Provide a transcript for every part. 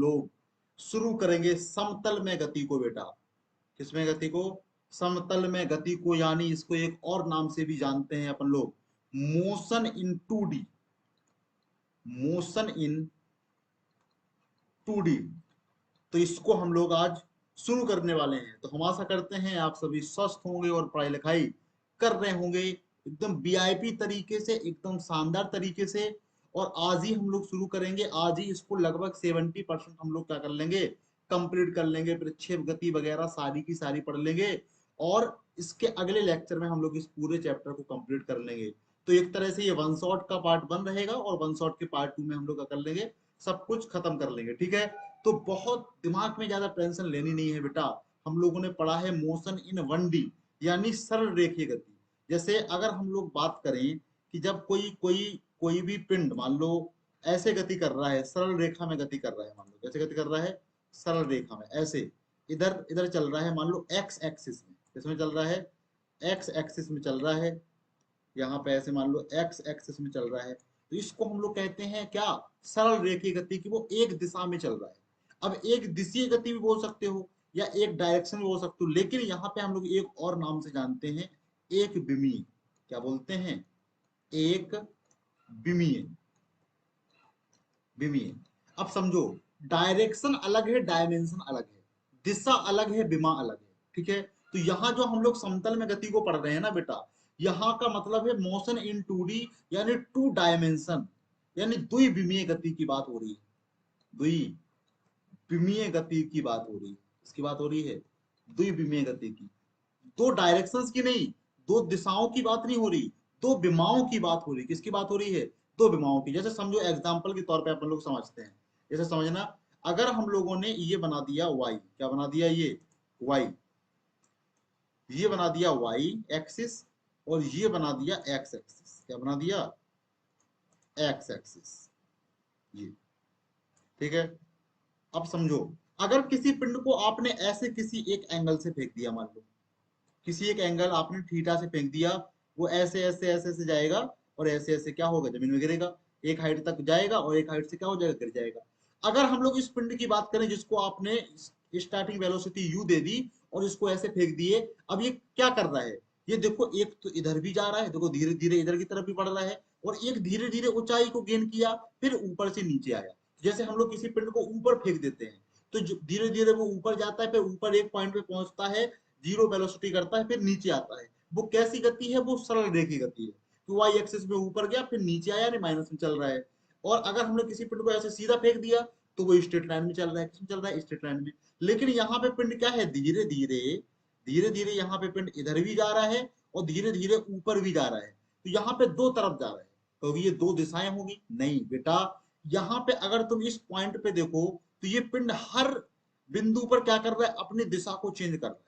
लोग शुरू करेंगे समतल में गति को बेटा। किसमें गति को? समतल में गति को, यानी इसको एक और नाम से भी जानते हैं अपन लोग, motion in 2D, motion in 2D। तो इसको हम लोग आज शुरू करने वाले हैं। तो हम आशा करते हैं आप सभी स्वस्थ होंगे और पढ़ाई लिखाई कर रहे होंगे एकदम वीआईपी तरीके से, एकदम शानदार तरीके से। और आज ही हम लोग शुरू करेंगे, आज ही इसको लगभग 70% हम लोग क्या कर लेंगे, कंप्लीट कर लेंगे, प्रक्षेप गति वगैरह सारी की सारी पढ़ लेंगे। और इसके अगले लेक्चर में हम लोग इस पूरे चैप्टर को कंप्लीट कर लेंगे। तो एक तरह से ये वन शॉट का पार्ट 1 रहेगा और वन शॉट के पार्ट 2 में हम लोग क्या कर लेंगे, सब कुछ खत्म कर लेंगे। ठीक है, तो बहुत दिमाग में ज्यादा टेंशन लेनी नहीं है बेटा। हम लोगों ने पढ़ा है मोशन इन 1D, यानी सरल रेखीय गति। जैसे अगर हम लोग बात करें कि जब कोई कोई कोई भी पिंड मान लो ऐसे गति कर रहा है, सरल रेखा में गति कर रहा है, मान लो कैसे गति कर रहा है, सरल रेखा में ऐसे, इधर इधर चल रहा है, मान लो एक्स एक्सिस में, किसमें चल रहा है, एक्स एक्सिस में चल रहा है, यहाँ पे ऐसे मान लो एक्स एक्सिस में चल रहा है। तो इसको हम लोग कहते हैं क्या, सरल रेखीय गति की, वो एक दिशा में चल रहा है। अब एक दिशीय गति भी बोल सकते हो या एक डायरेक्शन भी बोल सकते हो, लेकिन यहाँ पे हम लोग एक और नाम से जानते हैं, एक विमीय। क्या बोलते हैं, एक विमीय, विमीय। अब समझो, डायरेक्शन अलग है, डायमेंशन अलग है, दिशा अलग है, विमा अलग है। ठीक है, तो यहाँ जो हम लोग समतल में गति को पढ़ रहे हैं ना बेटा, यहाँ का मतलब है मोशन इन 2D, यानी 2 डायमेंशन, यानी द्विविमीय गति की बात हो रही है, द्विविमीय गति की बात हो रही है, इसकी बात हो रही है, द्विविमीय गति की। दो डायरेक्शंस की नहीं, दो दिशाओं की बात नहीं हो रही, दो विमाओं की बात हो रही। किसकी बात हो रही है, दो विमाओं की। जैसे समझो एग्जांपल के तौर पे अपन लोग समझते हैं, जैसे समझना, अगर हम लोगों ने ये बना दिया y, क्या बना दिया, ये y, ये बना दिया y एक्सिस, और ये बना दिया x एक्सिस, क्या बना दिया, x एक्सिस, ये। ठीक है, अब समझो, अगर किसी पिंड को आपने ऐसे किसी एक एंगल से फेंक दिया, मान लो किसी एक एंगल आपने थीटा से फेंक दिया, वो ऐसे ऐसे ऐसे ऐसे जाएगा और ऐसे ऐसे क्या होगा, जमीन में गिरेगा, एक हाइट तक जाएगा और एक हाइट से क्या हो जाएगा, गिर जाएगा। अगर हम लोग इस पिंड की बात करें जिसको आपने स्टार्टिंग वेलोसिटी u दे दी और इसको ऐसे फेंक दिए, अब ये क्या कर रहा है, ये देखो एक तो इधर भी जा रहा है, देखो धीरे धीरे इधर की तरफ भी बढ़ रहा है, और एक धीरे धीरे ऊंचाई को गेन किया, फिर ऊपर से नीचे आया। जैसे हम लोग किसी पिंड को ऊपर फेंक देते हैं तो धीरे धीरे वो ऊपर जाता है, फिर ऊपर एक पॉइंट पे पहुंचता है, जीरो वेलोसिटी करता है, फिर नीचे आता है। वो कैसी गति है, वो सरल रेखीय गति है। तो वाई एक्सिस में ऊपर गया, फिर नीचे आया, यानी माइनस में चल रहा है। और अगर हमने किसी पिंड को ऐसे सीधा फेंक दिया तो वो स्ट्रेट लाइन में चल रहा है, किसमें चल रहा है, स्ट्रेट लाइन में। लेकिन यहाँ पे पिंड क्या है, धीरे धीरे धीरे धीरे यहाँ पे पिंड इधर भी जा रहा है और धीरे धीरे ऊपर भी जा रहा है। तो यहाँ पे दो तरफ जा रहा है, तो ये दो दिशाएं होगी, नहीं बेटा। यहाँ पे अगर तुम इस पॉइंट पे देखो तो ये पिंड हर बिंदु पर क्या कर रहा है, अपनी दिशा को चेंज कर रहा है,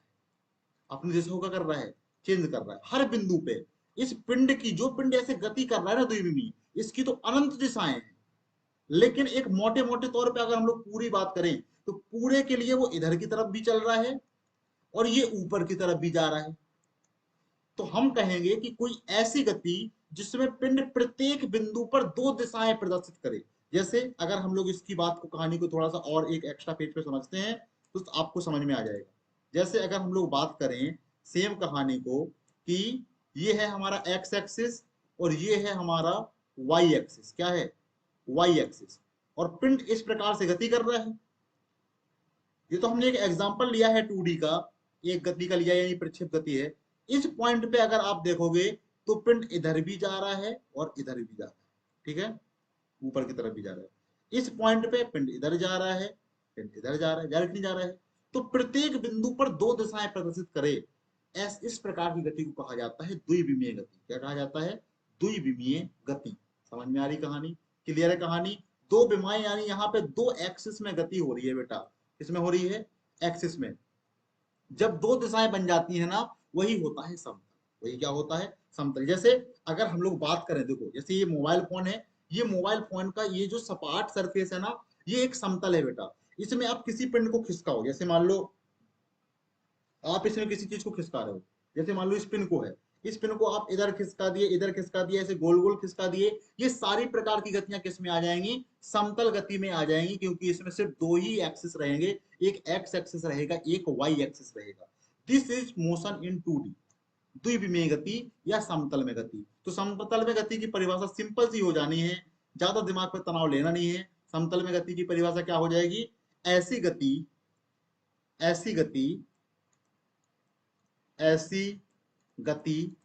अपनी दिशा को क्या कर रहा है, चेंज कर रहा है हर बिंदु पे। इस पिंड की, जो पिंड ऐसे गति कर रहा है ना द्विविमीय, इसकी तो अनंत दिशाएं हैं। लेकिन एक मोटे मोटे तौर पे अगर हम लोग पूरी बात करें तो पूरे के लिए वो इधर की तरफ भी चल रहा है और ये ऊपर की तरफ भी जा रहा है। तो हम कहेंगे कि कोई ऐसी गति जिसमें पिंड प्रत्येक बिंदु पर दो दिशाएं प्रदर्शित करे। जैसे अगर हम लोग इसकी बात को, कहानी को थोड़ा सा और एक एक्स्ट्रा पेज पे समझते हैं तो आपको समझ में आ जाएगा। जैसे अगर हम लोग बात करें सेम कहानी को, कि ये है हमारा एक्स एक्सिस और ये है हमारा वाई एक्सिस, क्या है, वाई एक्सिस, और पिंड इस प्रकार से गति कर रहा है। ये तो हमने एक एग्जांपल लिया है 2D का, एक गति का लिया, यानी प्रक्षेप गति है। इस पॉइंट पे अगर आप देखोगे तो पिंड इधर भी जा रहा है और इधर भी जा रहा है। ठीक है, ऊपर की तरफ भी जा रहा है। इस पॉइंट पे पिंड इधर जा रहा है, पिंड इधर जा रहा है, डायरेक्टली जा रहा है। तो प्रत्येक बिंदु पर दो दिशाएं प्रदर्शित करे, इस प्रकार की गति को कहा जाता है द्विविमीय गति। क्या कहा जाता है, द्विविमीय गति। समझ में आ रही कहानी, क्लियर है कहानी। दो विमाएं, यानी यहाँ पे दो एक्सिस में गति हो रही है बेटा, किसमें हो रही है, एक्सिस में। जब दो दिशाएं बन जाती है ना, वही होता है समतल, वही क्या होता है, समतल। जैसे अगर हम लोग बात करें, देखो जैसे ये मोबाइल फोन है, ये मोबाइल फोन का ये जो सपाट सरफेस है ना, ये एक समतल है बेटा। इसमें आप किसी पिंड को खिसकाओ, जैसे मान लो आप इसमें किसी चीज को खिसका रहे हो, जैसे मान लो इस पिन को है, इस पिन को आप इधर खिसका दिए, इधर खिसका दिए, ऐसे गोल गोल खिसका दिए, ये सारी प्रकार की गतियां किस में आ जाएंगी, समतल गति में आ जाएंगी, क्योंकि इसमें सिर्फ दो ही एक्सिस रहेंगे, एक एक्स एक्सिस रहेगा, एक वाई एक्सिस रहेगा। This is motion in 2D, द्विविमीय गति या समतल में गति। तो समतल में गति की परिभाषा सिंपल सी हो जानी है, ज्यादा दिमाग पर तनाव लेना नहीं है। समतल में गति की परिभाषा क्या हो जाएगी, ऐसी गति, ऐसी गति, ऐसी गति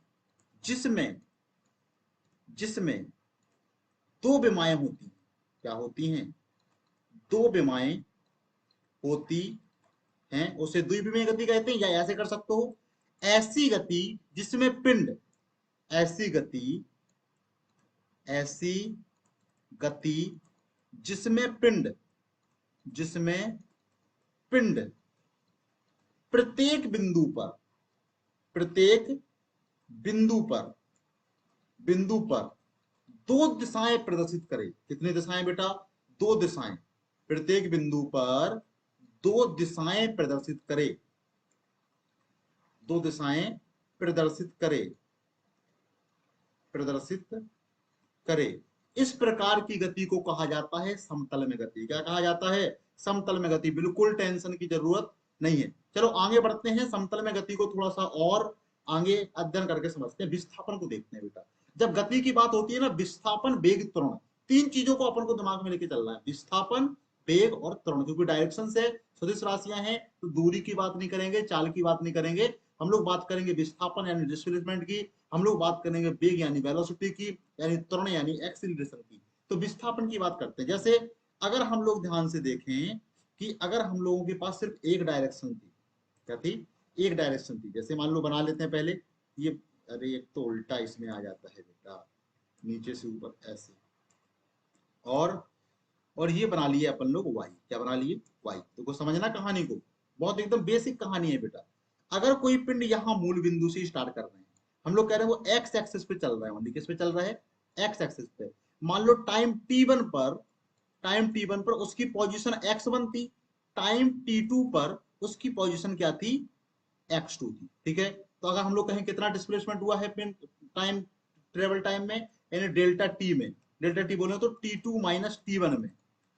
जिसमें, जिसमें दो विमाएं होती हैं, क्या होती हैं, दो विमाएं होती हैं, उसे द्विविमीय गति कहते हैं। या ऐसे कर सकते हो, ऐसी गति जिसमें पिंड, ऐसी गति, ऐसी गति जिसमें पिंड, जिसमें पिंड प्रत्येक बिंदु पर, प्रत्येक बिंदु पर, बिंदु पर दो दिशाएं प्रदर्शित करे। कितनी दिशाएं बेटा, दो दिशाएं, प्रत्येक बिंदु पर दो दिशाएं प्रदर्शित करे, दो दिशाएं प्रदर्शित करे, प्रदर्शित करे। इस प्रकार की गति को कहा जाता है समतल में गति। क्या कहा जाता है, समतल में गति। बिल्कुल टेंशन की जरूरत नहीं है। चलो आगे बढ़ते हैं, समतल में गति को थोड़ा सा और आगे अध्ययन करके समझते हैं। विस्थापन को देखते हैं बेटा। जब गति की बात होती है ना, विस्थापन, वेग, त्वरण, तीन चीजों को अपन को दिमाग में लेके चलना है, विस्थापन, वेग और त्वरण। क्योंकि डायरेक्शन से सदिश राशियां हैं, तो दूरी की बात नहीं करेंगे, चाल की बात नहीं करेंगे, हम लोग बात करेंगे विस्थापन यानी डिस्प्लेसमेंट की, हम लोग बात करेंगे वेग यानी वेलोसिटी की, यानी त्वरण यानी एक्सीलरेशन की। तो विस्थापन की बात करते हैं। जैसे अगर हम लोग ध्यान से देखें कि अगर हम लोगों के पास सिर्फ एक डायरेक्शन थी, क्या थी, एक डायरेक्शन थी। जैसे मान लो बना लेते हैं पहले ये, अरे एक तो उल्टा इसमें आ जाता है बेटा, नीचे से ऊपर ऐसे, और ये बना लिए अपन लोग वाई। क्या बना लिए, वाई। देखो समझना कहानी को, बहुत एकदम बेसिक कहानी है बेटा। अगर कोई पिंड यहाँ मूल बिंदु से स्टार्ट कर रहे हैं, हम लोग कह रहे हैं वो एक्स एक्सिस पे चल रहा है, किस पे चल रहा है, एक्स एक्सिस पे। मान लो टाइम t1 पर, टाइम t1 पर उसकी पोजीशन x1 थी, टाइम t2 पर उसकी पोजीशन क्या थी, x2 थी। ठीक है, तो अगर हम लोग कहें कितना डिस्प्लेसमेंट हुआ है पिन टाइम, ट्रेवल टाइम में, यानी डेल्टा टी में, डेल्टा टी बोले तो t2 माइनस t1 में,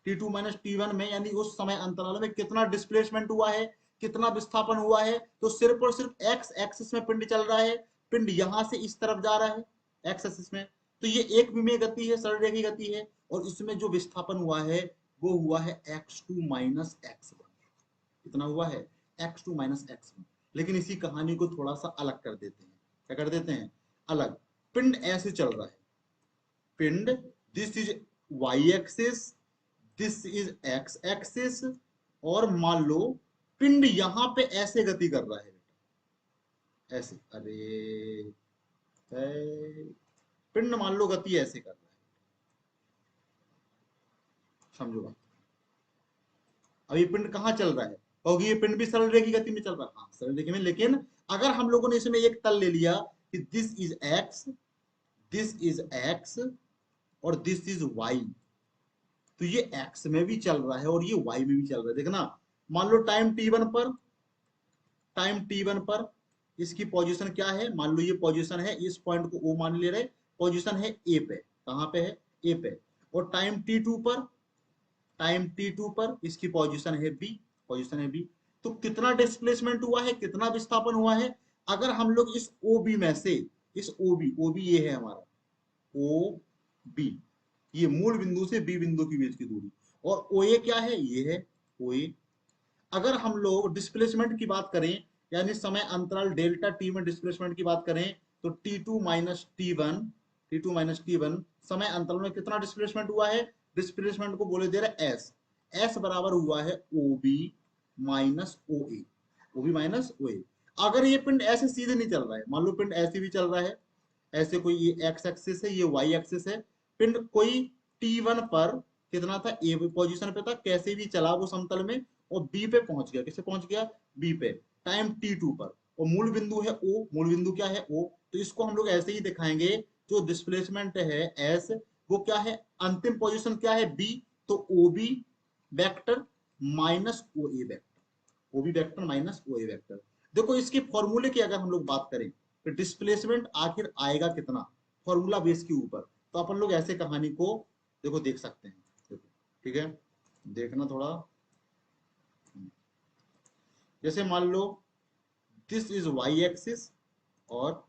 t2 माइनस t1 में, यानी उस समय अंतराल में कितना डिस्प्लेसमेंट हुआ है, कितना विस्थापन हुआ है। तो सिर्फ और सिर्फ एक्स एक्सिस में पिंड चल रहा है, पिंड यहां से इस तरफ जा रहा है एक्स एक्सिस में, तो ये एक विमीय गति है, सरल रेखीय गति है। और इसमें जो विस्थापन हुआ है वो हुआ है x2 माइनस x1। कितना हुआ है, x2 माइनस x1। लेकिन इसी कहानी को थोड़ा सा अलग कर देते हैं। क्या कर देते हैं, अलग। पिंड ऐसे चल रहा है, पिंड, this is y axis, this is x axis, और मान लो पिंड यहां पे ऐसे गति कर रहा है बेटा, ऐसे, अरे पिंड मान लो गति ऐसे कर रहा है, समझो बात। अब ये पिंड कहाँ चल रहा है, क्योंकि ये पिंड भी सरल रेखीय गति में चल रहा है, हाँ सरल रेखी में। लेकिन अगर हम लोगों ने इसमें एक तल ले लिया कि this is x, this is X और दिस इज वाई, तो ये एक्स में भी चल रहा है और ये वाई में भी चल रहा है। देखना, मान लो टाइम t1 पर, टाइम t1 पर इसकी पोजीशन क्या है, मान लो ये पोजीशन है, इस पॉइंट को ओ मान ले रहे, पोजीशन है ए पे, कहां पे है, ए पे। और टाइम t2 पर, टाइम t2 पर इसकी पोजीशन है बी, पोजीशन है बी। तो कितना डिस्प्लेसमेंट हुआ है, कितना विस्थापन हुआ है। अगर हम लोग इस ओ बी में से, इस ओ बी, ओ बी ये है हमारा ओ बी, ये मूल बिंदु से बी बिंदु के बीच की दूरी, और ओ ए क्या है, ये है ओ ए। अगर हम लोग डिस्प्लेसमेंट की बात करें, यानी समय अंतराल डेल्टा टी में डिस्प्लेसमेंट की बात करें, तो T2 minus T1, T2 minus T1 समय अंतराल में कितना डिस्प्लेसमेंट हुआ है, डिस्प्लेसमेंट को बोले दे रहे एस, एस बराबर हुआ है OB minus OA, OB minus OA। अगर ये पिंड ऐसे सीधे नहीं चल रहा है, मान लो पिंड ऐसे भी चल रहा है, ऐसे कोई ये एक्स एक्सिस है, ये वाई एक्सिस है, पिंड कोई T1 पर कितना था, ए पोजीशन पे था, कैसे भी चला वो समतल में, और बी पे पहुंच गया, किसे पहुंच गया, बी पे, टाइम t2 पर, और मूल बिंदु है ओ, मूल बिंदु क्या है ओ। तो इसको हम लोग ऐसे ही दिखाएंगे, जो डिस्प्लेसमेंट है एस, वो क्या है, अंतिम पोजीशन क्या है बी, तो O B vector minus O A vector, O B vector minus O A vector. देखो इसके फॉर्मूले की अगर हम लोग बात करें, कि डिस्प्लेसमेंट आखिर आएगा कितना फॉर्मूला बेस के ऊपर। तो अपन लोग ऐसे कहानी को देखो देख सकते हैं, देखो ठीक है, देखना थोड़ा। जैसे मान लो दिस इज वाई एक्सिस और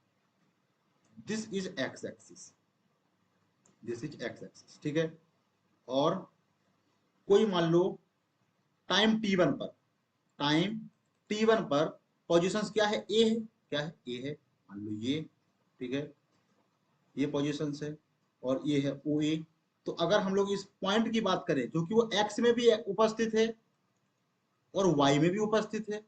this is x axis, this is x axis, ठीक है। और कोई मान लो टाइम t1 पर, टाइम t1 पर पोजीशंस क्या है, ए है, क्या है, ए है, मान लो ये, ठीक है, ये पोजीशंस है और ये है ओ ए। तो अगर हम लोग इस पॉइंट की बात करें क्योंकि वो एक्स में भी उपस्थित है और वाई में भी उपस्थित है,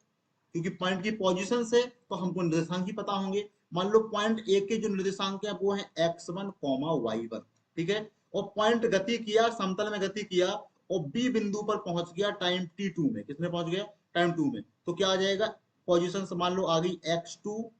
क्योंकि पॉइंट की पोजीशन से तो हमको निर्देशांक ही पता होंगे। मान लो पॉइंट ए के जो निर्देशांक है वो है x1, y1, ठीक है। और पॉइंट गति किया, समतल में गति किया और बी बिंदु पर पहुंच गया टाइम t2 में, किसमें पहुंच गया, टाइम 2 में। तो क्या आ जाएगा, पोजीशन मान लो आ गई x2,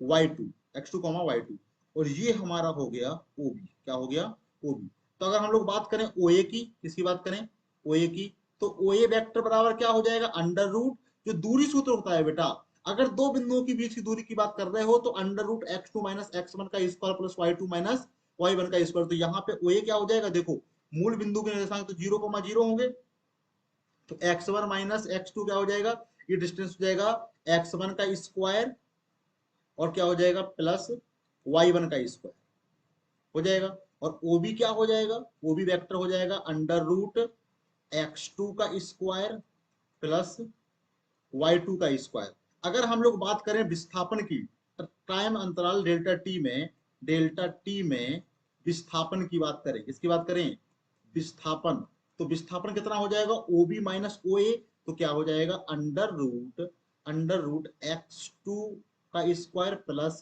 y2, x2, y2, और ये हमारा हो गया OB, क्या हो गया, OB। तो अगर हम लोग बात करें OA की, किसकी बात करें, OA की, तो OA वेक्टर बराबर क्या हो जाएगा, अंडर रूट, जो दूरी सूत्र होता है बेटा, अगर दो बिंदुओं के बीच की दूरी की बात कर रहे हो तो under root x2 minus x1 का square plus y2 minus y1 का स्क्वायर। तो यहाँ पे OA क्या हो जाएगा, देखो मूल बिंदु के निर्देशांक तो 0,0 होंगे, तो x1 माइनस x2 क्या हो जाएगा, ये डिस्टेंस हो जाएगा x1 का स्क्वायर और क्या हो जाएगा प्लस y1 का स्क्वायर हो जाएगा। और OB क्या हो जाएगा, OB वेक्टर हो जाएगा अंडर रूट x2 का स्क्वायर प्लस y2 का स्क्वायर। अगर हम लोग बात करें विस्थापन की, टाइम अंतराल डेल्टा टी में विस्थापन की बात करें, किसकी बात करें, विस्थापन, तो विस्थापन कितना हो जाएगा, OB माइनस OA, तो क्या हो जाएगा अंडर रूट x2 का स्क्वायर प्लस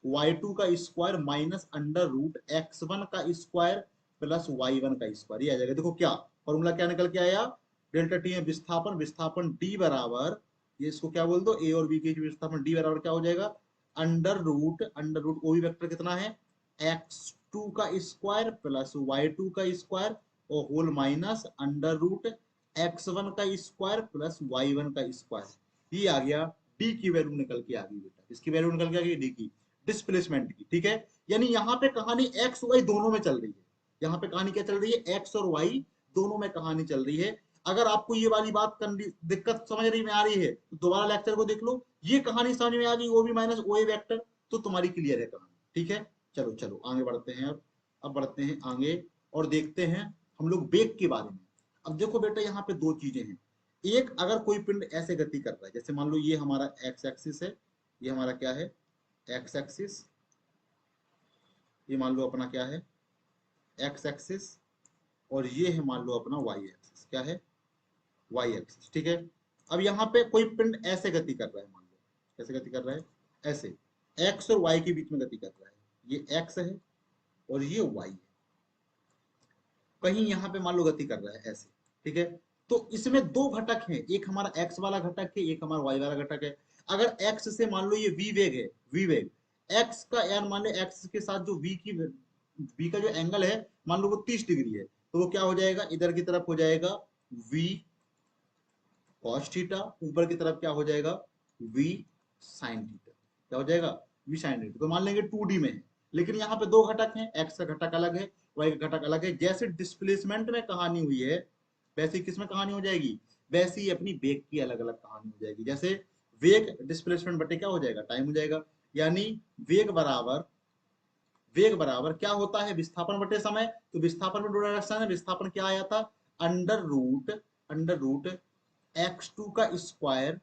y2 का square minus under root x1 का स्क्वायर प्लस y1 का स्क्वायर, ये आ जाएगा। देखो क्या फॉर्मूला क्या निकल के आया, डेल्टा टी में विस्थापन, विस्थापन d बराबर, ये इसको क्या बोल दो, ए और बी के विस्थापन d बराबर क्या हो जाएगा, अंडर रूट OB वेक्टर कितना है, x2 का स्क्वायर प्लस y2 का स्क्वायर और whole minus under root x1 का स्क्वायर प्लस y1 का स्क्वायर। ये आ गया, डी की वैल्यू निकल के आ गई बेटा, इसकी वैल्यू निकल के आ गई डी की, डिस्प्लेसमेंट की, ठीक है। यानी यहाँ पे कहानी एक्स वाई दोनों में चल रही है, यहाँ पे कहानी क्या चल रही है, एक्स और वाई दोनों में कहानी चल रही है। अगर आपको ये वाली बात करनी, दिक्कत समझ रही में आ रही है तो दोबारा लेक्चर को देख लो, ये कहानी समझ में आ गई, OB माइनस OA वेक्टर, तो तुम्हारी क्लियर है कहानी, ठीक है। चलो चलो आगे बढ़ते हैं, अब बढ़ते हैं आगे और देखते हैं हम लोग वेग के बारे में। अब देखो बेटा यहाँ पे दो चीजें हैं, एक अगर कोई पिंड ऐसे गति कर रहा है, जैसे मान लो ये हमारा एक्स एक्सिस है, ये हमारा क्या है, एक्स एक्सिस, ये मान लो अपना क्या है, एक्स एक्सिस, और ये है मान लो अपना वाई एक्सिस, क्या है, वाई एक्सिस, ठीक है। अब यहाँ पे कोई पिंड ऐसे गति कर रहा है, मान लो कैसे गति कर रहा है, ऐसे, एक्स और वाई के बीच में गति कर रहा है, ये एक्स है और ये वाई है, कहीं यहाँ पे मान लो गति कर रहा है ऐसे, ठीक है। तो इसमें दो घटक हैं, एक हमारा एक्स वाला घटक है, एक हमारा वाई वाला घटक है। अगर एक्स से मान लो ये वी वेग है, वी वेग, एक्स का यार मान लो एक्स के साथ जो वी का जो एंगल है मान लो वो 30 डिग्री है, तो वो क्या हो जाएगा, इधर की तरफ हो जाएगा वी कॉस थीटा, ऊपर की तरफ क्या हो जाएगा, वी साइन थीटा, क्या हो जाएगा, वी साइन थीटा। तो मान लेंगे 2D में है, लेकिन यहाँ पे दो घटक हैं, एक्स का घटक अलग है, वाई का घटक अलग है। जैसे डिस्प्लेसमेंट में कहानी हुई है वैसे किसमें कहानी हो जाएगी, वैसे ही अपनी वेग की अलग अलग कहानी हो जाएगी। जैसे वेग डिस्प्लेसमेंट बटे क्या हो जाएगा, टाइम हो जाएगा, यानी वेग बराबर क्या होता है, विस्थापन बटे समय। तो विस्थापन में दो डायरेक्शन है, विस्थापन क्या आया था, अंडर रूट x2 का स्क्वायर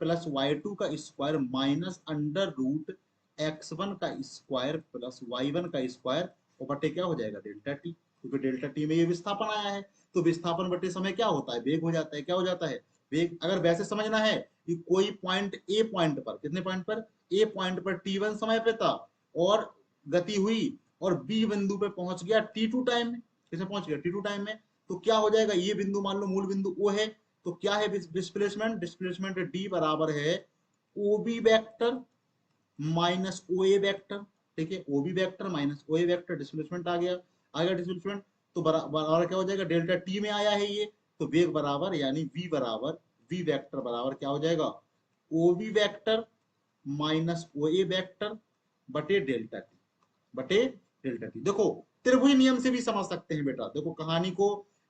प्लस y2 का square minus under root x1 का स्क्वायर प्लस y1 का स्क्वायर, और बटे क्या हो जाएगा, डेल्टा टी, क्योंकि डेल्टा टी में ये विस्थापन आया है। तो विस्थापन बटे समय क्या होता है, वेग हो जाता है, क्या हो जाता है, वेग। अगर वैसे समझना है कि कोई पॉइंट ए पॉइंट पर, कितने पॉइंट पर, ए पॉइंट पर t1 समय पे था और गति हुई और बी बिंदु पे पहुंच गया t2 टाइम में, किसे पहुंच गया, t2 टाइम में, तो क्या हो जाएगा, ये बिंदु मान लो मूल बिंदु ओ है, तो क्या है डिस्प्लेसमेंट डी बराबर है OB vector minus OA vector, ठीक है, OB vector minus OA vector, displacement आ गया डिस्प्लेसमेंट। तो बराबर क्या हो जाएगा, डेल्टा टी में आया है ये, तो वेग बराबर यानी वी वेक्टर बराबर क्या हो जाएगा, OB vector minus O A vector बटे डेल्टा टी, बटे डेल्टा टी। देखो त्रिभुज नियम से भी समझ सकते हैं बेटा, देखो कहानी को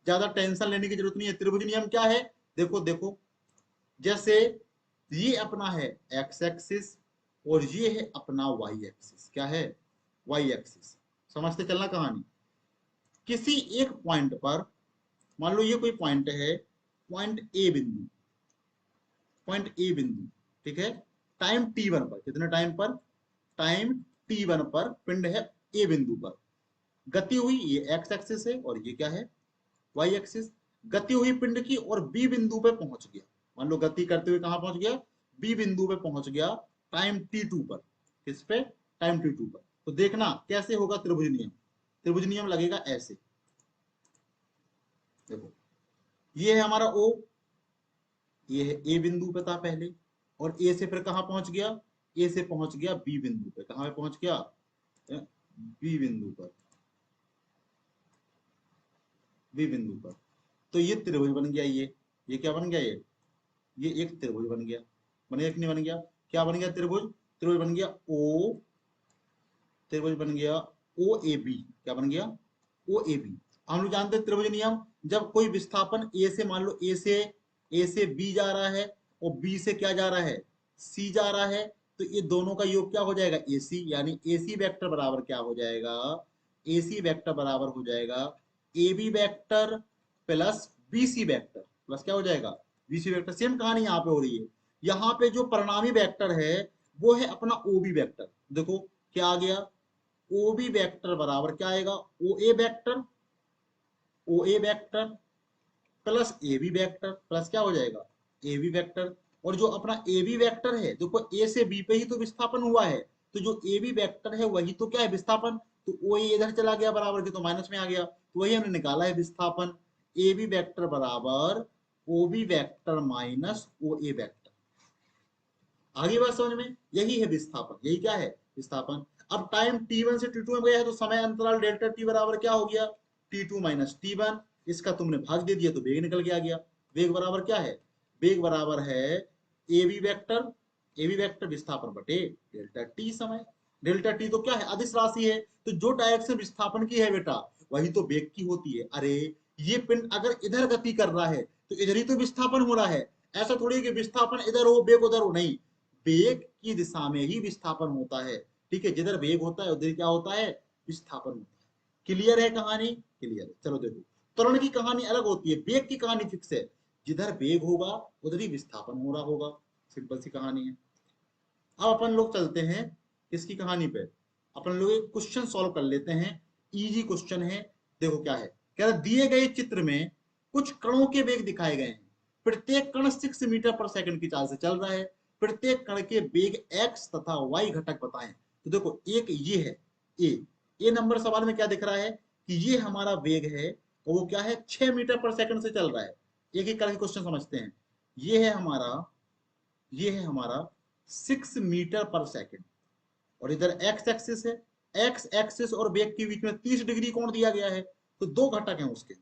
ज्यादा टेंशन लेने की जरूरत नहीं है। त्रिभुज नियम क्या है, देखो देखो, जैसे ये अपना है एक्स एक्सिस और ये है अपना वाई एक्सिस, क्या है, वाई एक्सिस। समझते चलना कहानी। किसी एक पॉइंट पर, मान लो ये कोई पॉइंट है, पॉइंट ए बिंदु, पॉइंट ए बिंदु, ठीक है, टाइम t1 पर, कितने टाइम पर, टाइम t1 पर पिंड है ए बिंदु पर, गति हुई, ये एक्स एक्सिस है और ये क्या है, वाई एक्सिस। गति हुई पिंड की और बी बिंदु पे पहुंच गया, मान लो गति करते हुए कहां पहुंच गया, बी बिंदु पे पहुंच गया टाइम t2 पर, किस पे, टाइम t2 पर। तो देखना कैसे होगा त्रिभुज नियम, त्रिभुज नियम लगेगा ऐसे, देखो ये है हमारा ओ, ये है ए बिंदु पे था पहले, और ए से फिर कहां पहुंच गया, ए से पहुंच गया बी बिंदु पे, कहां पे पहुंच गया, बी बिंदु पर, बी बिंदु पर। तो ये त्रिभुज बन गया, ये क्या बन गया, ये एक त्रिभुज बन गया, बन गया कि नहीं बन गया, क्या बन गया, त्रिभुज, त्रिभुज बन गया ओ, त्रिभुज बन गया ओ ए बी, क्या बन गया, ओ ए बी। हम लोग जानते हैं त्रिभुज नियम, जब कोई विस्थापन ए से, मान लो ए से बी जा रहा है और बी से क्या जा रहा है, सी जा रहा है, तो ये दोनों का योग क्या हो जाएगा, ए सी, यानी ए सी वेक्टर बराबर क्या हो जाएगा, ए सी वेक्टर बराबर हो जाएगा A B vector plus B C vector, plus क्या हो जाएगा, बी सी वेक्टर। सेम कहानी यहाँ पे हो रही है, यहाँ पे जो परिणामी वेक्टर है वो है अपना ओ बी वेक्टर। देखो क्या आ गया, ओ बी वेक्टर बराबर क्या आएगा, O A vector, O A vector plus A B vector, plus क्या हो जाएगा, ए बी वेक्टर। और जो अपना ए बी वेक्टर है, देखो ए से बी पे ही तो विस्थापन हुआ है, तो जो ए बी वेक्टर है वही तो क्या है, विस्थापन। तो ओ इधर चला गया बराबर के, तो माइनस में आ गया, तो वही हमने निकाला है विस्थापन। ए बी वेक्टर बराबर ओ B vector minus O A vector. आगे बात समझ में, यही है विस्थापन, यही क्या है, विस्थापन। अब टाइम t1 से t2 में गया है, तो समय अंतराल डेल्टा t बराबर क्या हो गया, t2 माइनस t1। इसका तुमने भाग दे दिया तो वेग निकल के आ गया। वेग बराबर क्या है, वेग बराबर है A B vector, A B vector विस्थापन बटे डेल्टा t समय। डेल्टा t तो क्या है, अदिश राशि है, तो जो डायरेक्शन विस्थापन की है बेटा वही तो वेग की होती है। अरे ये पिंड अगर इधर गति कर रहा है तो इधर ही तो विस्थापन हो रहा है, ऐसा थोड़ी कि विस्थापन इधर हो वेग उधर हो, नहीं, वेग की दिशा में ही विस्थापन होता है। ठीक है, जिधर वेग होता है उधर क्या होता है, विस्थापन होता है। क्लियर है कहानी, क्लियर है। चलो देखो, त्वरण की कहानी अलग होती है, वेग की कहानी फिक्स है, जिधर वेग होगा उधर ही विस्थापन हो रहा होगा, सिंपल सी कहानी है। अब अपन लोग चलते हैं इसकी कहानी पे, अपन लोग एक क्वेश्चन सॉल्व कर लेते हैं, इजी क्वेश्चन है। देखो क्या है, कह रहा दिए गए चित्र में कुछ कणों के वेग दिखाए गए हैं, प्रत्येक कण 6 मीटर पर सेकंड की चाल से चल रहा है, प्रत्येक कण के वेग x तथा y घटक बताएं। तो देखो एक ये है ए नंबर सवाल में क्या दिख रहा है कि ये हमारा वेग है और वो क्या है 6 मीटर पर सेकंड से चल रहा है। एक एक करके क्वेश्चन समझते हैं। ये है हमारा, ये है हमारा 6 मीटर पर सेकंड, और इधर एक्स एक्सिस है, एक्स एक्सिस और वेग के बीच में 30 डिग्री कोण दिया गया है। तो दो घटक हैं उसके,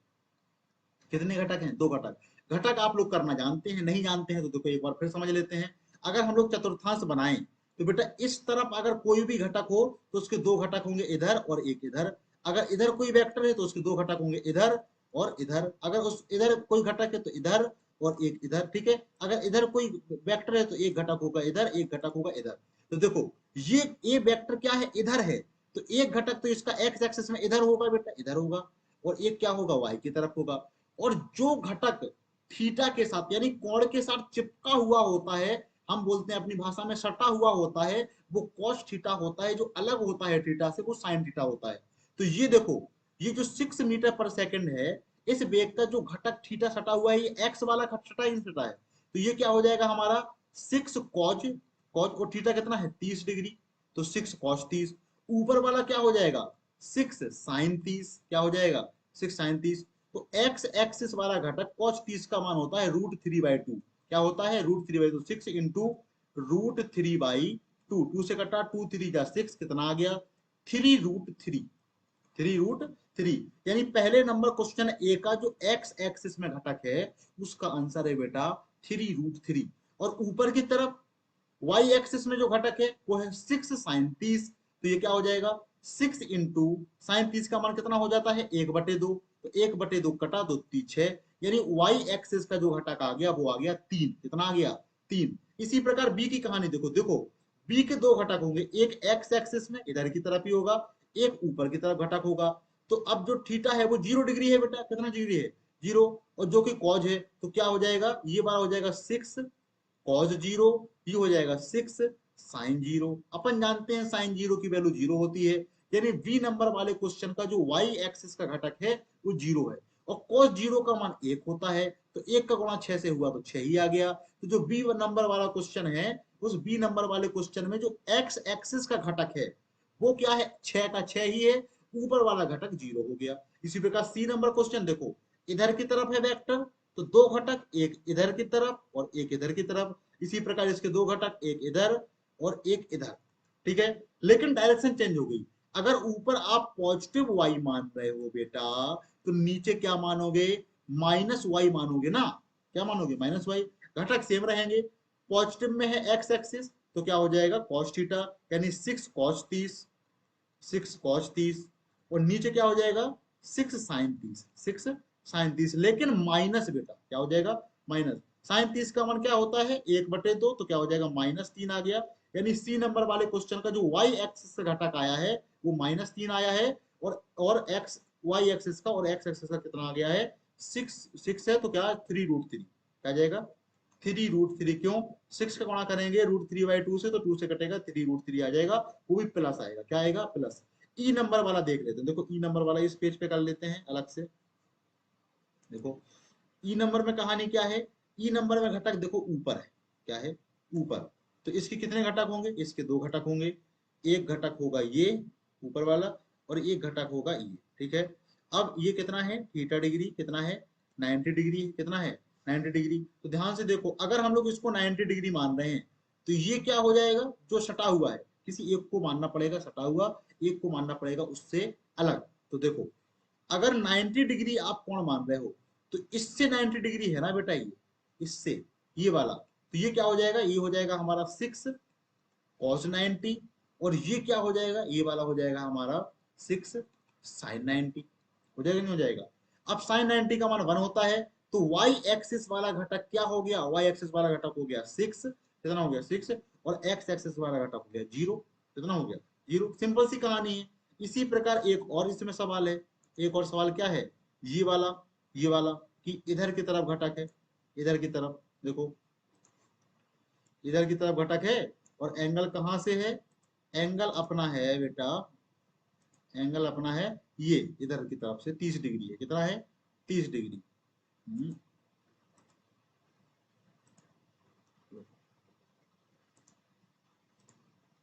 कितने घटक हैं, दो घटक। घटक आप लोग करना जानते हैं, नहीं जानते हैं तो देखो एक बार फिर समझ लेते हैं। अगर हम लोग चतुर्थांश बनाएं तो बेटा इस तरफ अगर कोई भी घटक हो तो उसके दो घटक होंगे इधर और एक इधर। अगर इधर कोई वेक्टर है तो उसके दो घटक होंगे इधर और इधर। अगर उस इधर कोई घटक है तो इधर और एक इधर, ठीक है। अगर इधर कोई वेक्टर है तो एक घटक होगा इधर, एक घटक होगा इधर। तो देखो ये वेक्टर क्या है, इधर है, तो एक घटक तो इसका एक्स एक्सिस में इधर होगा बेटा, इधर होगा, और एक क्या होगा, वाई की तरफ होगा। और जो घटक थीटा के साथ यानी कोण के साथ चिपका हुआ होता है, हम बोलते हैं अपनी भाषा में सटा हुआ होता है, वो कॉस थीटा होता है। जो अलग होता है थीटा से वो साइन थीटा होता है। तो ये देखो, ये जो 6 मीटर पर सेकंड है, इस वेग का जो घटक थीटा सटा हुआ है, ये एक्स वाला सटा ही सटा है। तो ये क्या हो जाएगा हमारा 6 कॉज, कॉज और थीटा कितना है 30 डिग्री, तो 6 कॉस 30। ऊपर वाला क्या हो जाएगा 6 साइन 30, क्या हो जाएगा 6 साइन 30। तो एक्स एक्सिस वाला घटक cos 30 का मान होता है √3/2। क्या होता है √3/2, 6 इंटू √3/2, 2 से कटा 2 3 जा 6, कितना आ गया 3√3, 3√3। यानी पहले नंबर क्वेश्चन ए का जो एक्स एक्सिस में घटक है उसका आंसर है बेटा 3√3। और ऊपर की तरफ वाई एक्सिस में जो घटक है वो है 6 साइन 30, तो ये क्या हो जाएगा 6 इंटू साइन 30 का मान कितना हो जाता है 1/2, तो 1/2 कटा 2 3 6, यानी वाई एक्सिस का जो घटक आ गया वो आ गया 3, कितना आ गया 3। इसी प्रकार बी की कहानी देखो, देखो बी के दो घटक होंगे, एक एक्स एक्सिस में इधर की तरफ ही होगा, एक ऊपर की तरफ घटक होगा। तो अब जो थीटा है वो 0 डिग्री है बेटा, कितना डिग्री है 0, और जो कि कॉज है तो क्या हो जाएगा, ये बार हो जाएगा 6 कॉज 0, ये हो जाएगा 6 साइन 0। अपन जानते हैं साइन 0 की वैल्यू 0 होती है, यानी बी नंबर वाले क्वेश्चन का जो वाई एक्सिस का घटक है वो 0 है, और cos 0 का मान 1 होता है, तो 1 का गुणा 6 से हुआ तो 6 ही आ गया। तो जो बी नंबर वाला क्वेश्चन है, उस बी नंबर वाले क्वेश्चन में जो एक्स एक्सिस का घटक है वो क्या है 6 का 6 ही है, ऊपर वाला घटक 0 हो गया। इसी प्रकार सी नंबर क्वेश्चन देखो, इधर की तरफ है वेक्टर, तो दो घटक, एक इधर की तरफ और एक इधर की तरफ, इसी प्रकार इसके दो घटक, एक इधर और एक इधर, ठीक है, लेकिन डायरेक्शन चेंज हो गई। अगर ऊपर आप पॉजिटिव वाई मान रहे हो बेटा, तो नीचे क्या मानोगे माइनस वाई मानोगे ना, क्या मानोगे माइनस वाई, घटक सेम रहेंगे। पॉजिटिव में है एक्स एक्सिस, तो क्या हो जाएगा कॉस थीटा, यानी 6 कॉस 30, 6 कॉस 30, और नीचे क्या हो जाएगा 6 साइन 30, 6 साइन 30, लेकिन माइनस बेटा क्या हो जाएगा माइनस, साइन 30 का मान क्या होता है 1/2, तो क्या हो जाएगा -3 आ गया। यानी सी नंबर वाले क्वेश्चन का जो वाई एक्सिस से घटक आया है वो -3 आया है, और एक्स वाई एक्सिस का और एक्स एक्सिस का कितना आ गया है 6 है, तो क्या 3√3 क्या जाएगा 3√3, क्यों 6 का गुणा करेंगे √3/2 से, तो 2 से कटेगा 3√3 आ जाएगा, वो भी प्लस आएगा, क्या आएगा प्लस। ई नंबर वाला देख लेते हैं, देखो ई नंबर वाला इस पेज पे कर लेते हैं अलग से। देखो ई नंबर में कहानी क्या है, ई नंबर में घटक देखो ऊपर है, क्या है ऊपर, तो इसके कितने घटक होंगे, इसके दो घटक होंगे, एक घटक होगा ये ऊपर वाला, और एक घटक होगा ये, ठीक है। अब ये कितना है थीटा डिग्री, कितना है 90 डिग्री, कितना है 90 डिग्री। तो ध्यान से देखो, अगर हम लोग इसको 90 डिग्री मान रहे हैं, तो ये क्या हो जाएगा जो सटा हुआ है, किसी एक को मानना पड़ेगा सटा हुआ, एक को मानना पड़ेगा उससे अलग। तो देखो अगर 90 डिग्री आप कोण मान रहे हो, तो इससे 90 डिग्री है ना बेटा, ये इससे ये वाला, तो ये क्या हो जाएगा, ये हो जाएगा हमारा 6 cos 90, और ये क्या हो जाएगा, ये वाला हो जाएगा हमारा 6 sin 90, हो जाएगा नहीं हो जाएगा। अब sin 90 का मान 1 होता है, तो y एक्सिस वाला घटक क्या हो गया, y एक्सिस वाला घटक हो गया 6, कितना हो गया 6, और x एक्सिस वाला घटक हो गया 0, कितना हो गया 0। सिंपल सी कहानी है। इसी प्रकार एक और इसमें सवाल है, एक और सवाल क्या है, ये वाला, ये वाला कि इधर की तरफ घटक है, इधर की तरफ देखो, इधर की तरफ घटक है, और एंगल कहां से है, एंगल अपना है बेटा, एंगल अपना है ये इधर की तरफ से 30 डिग्री है, कितना है 30 डिग्री।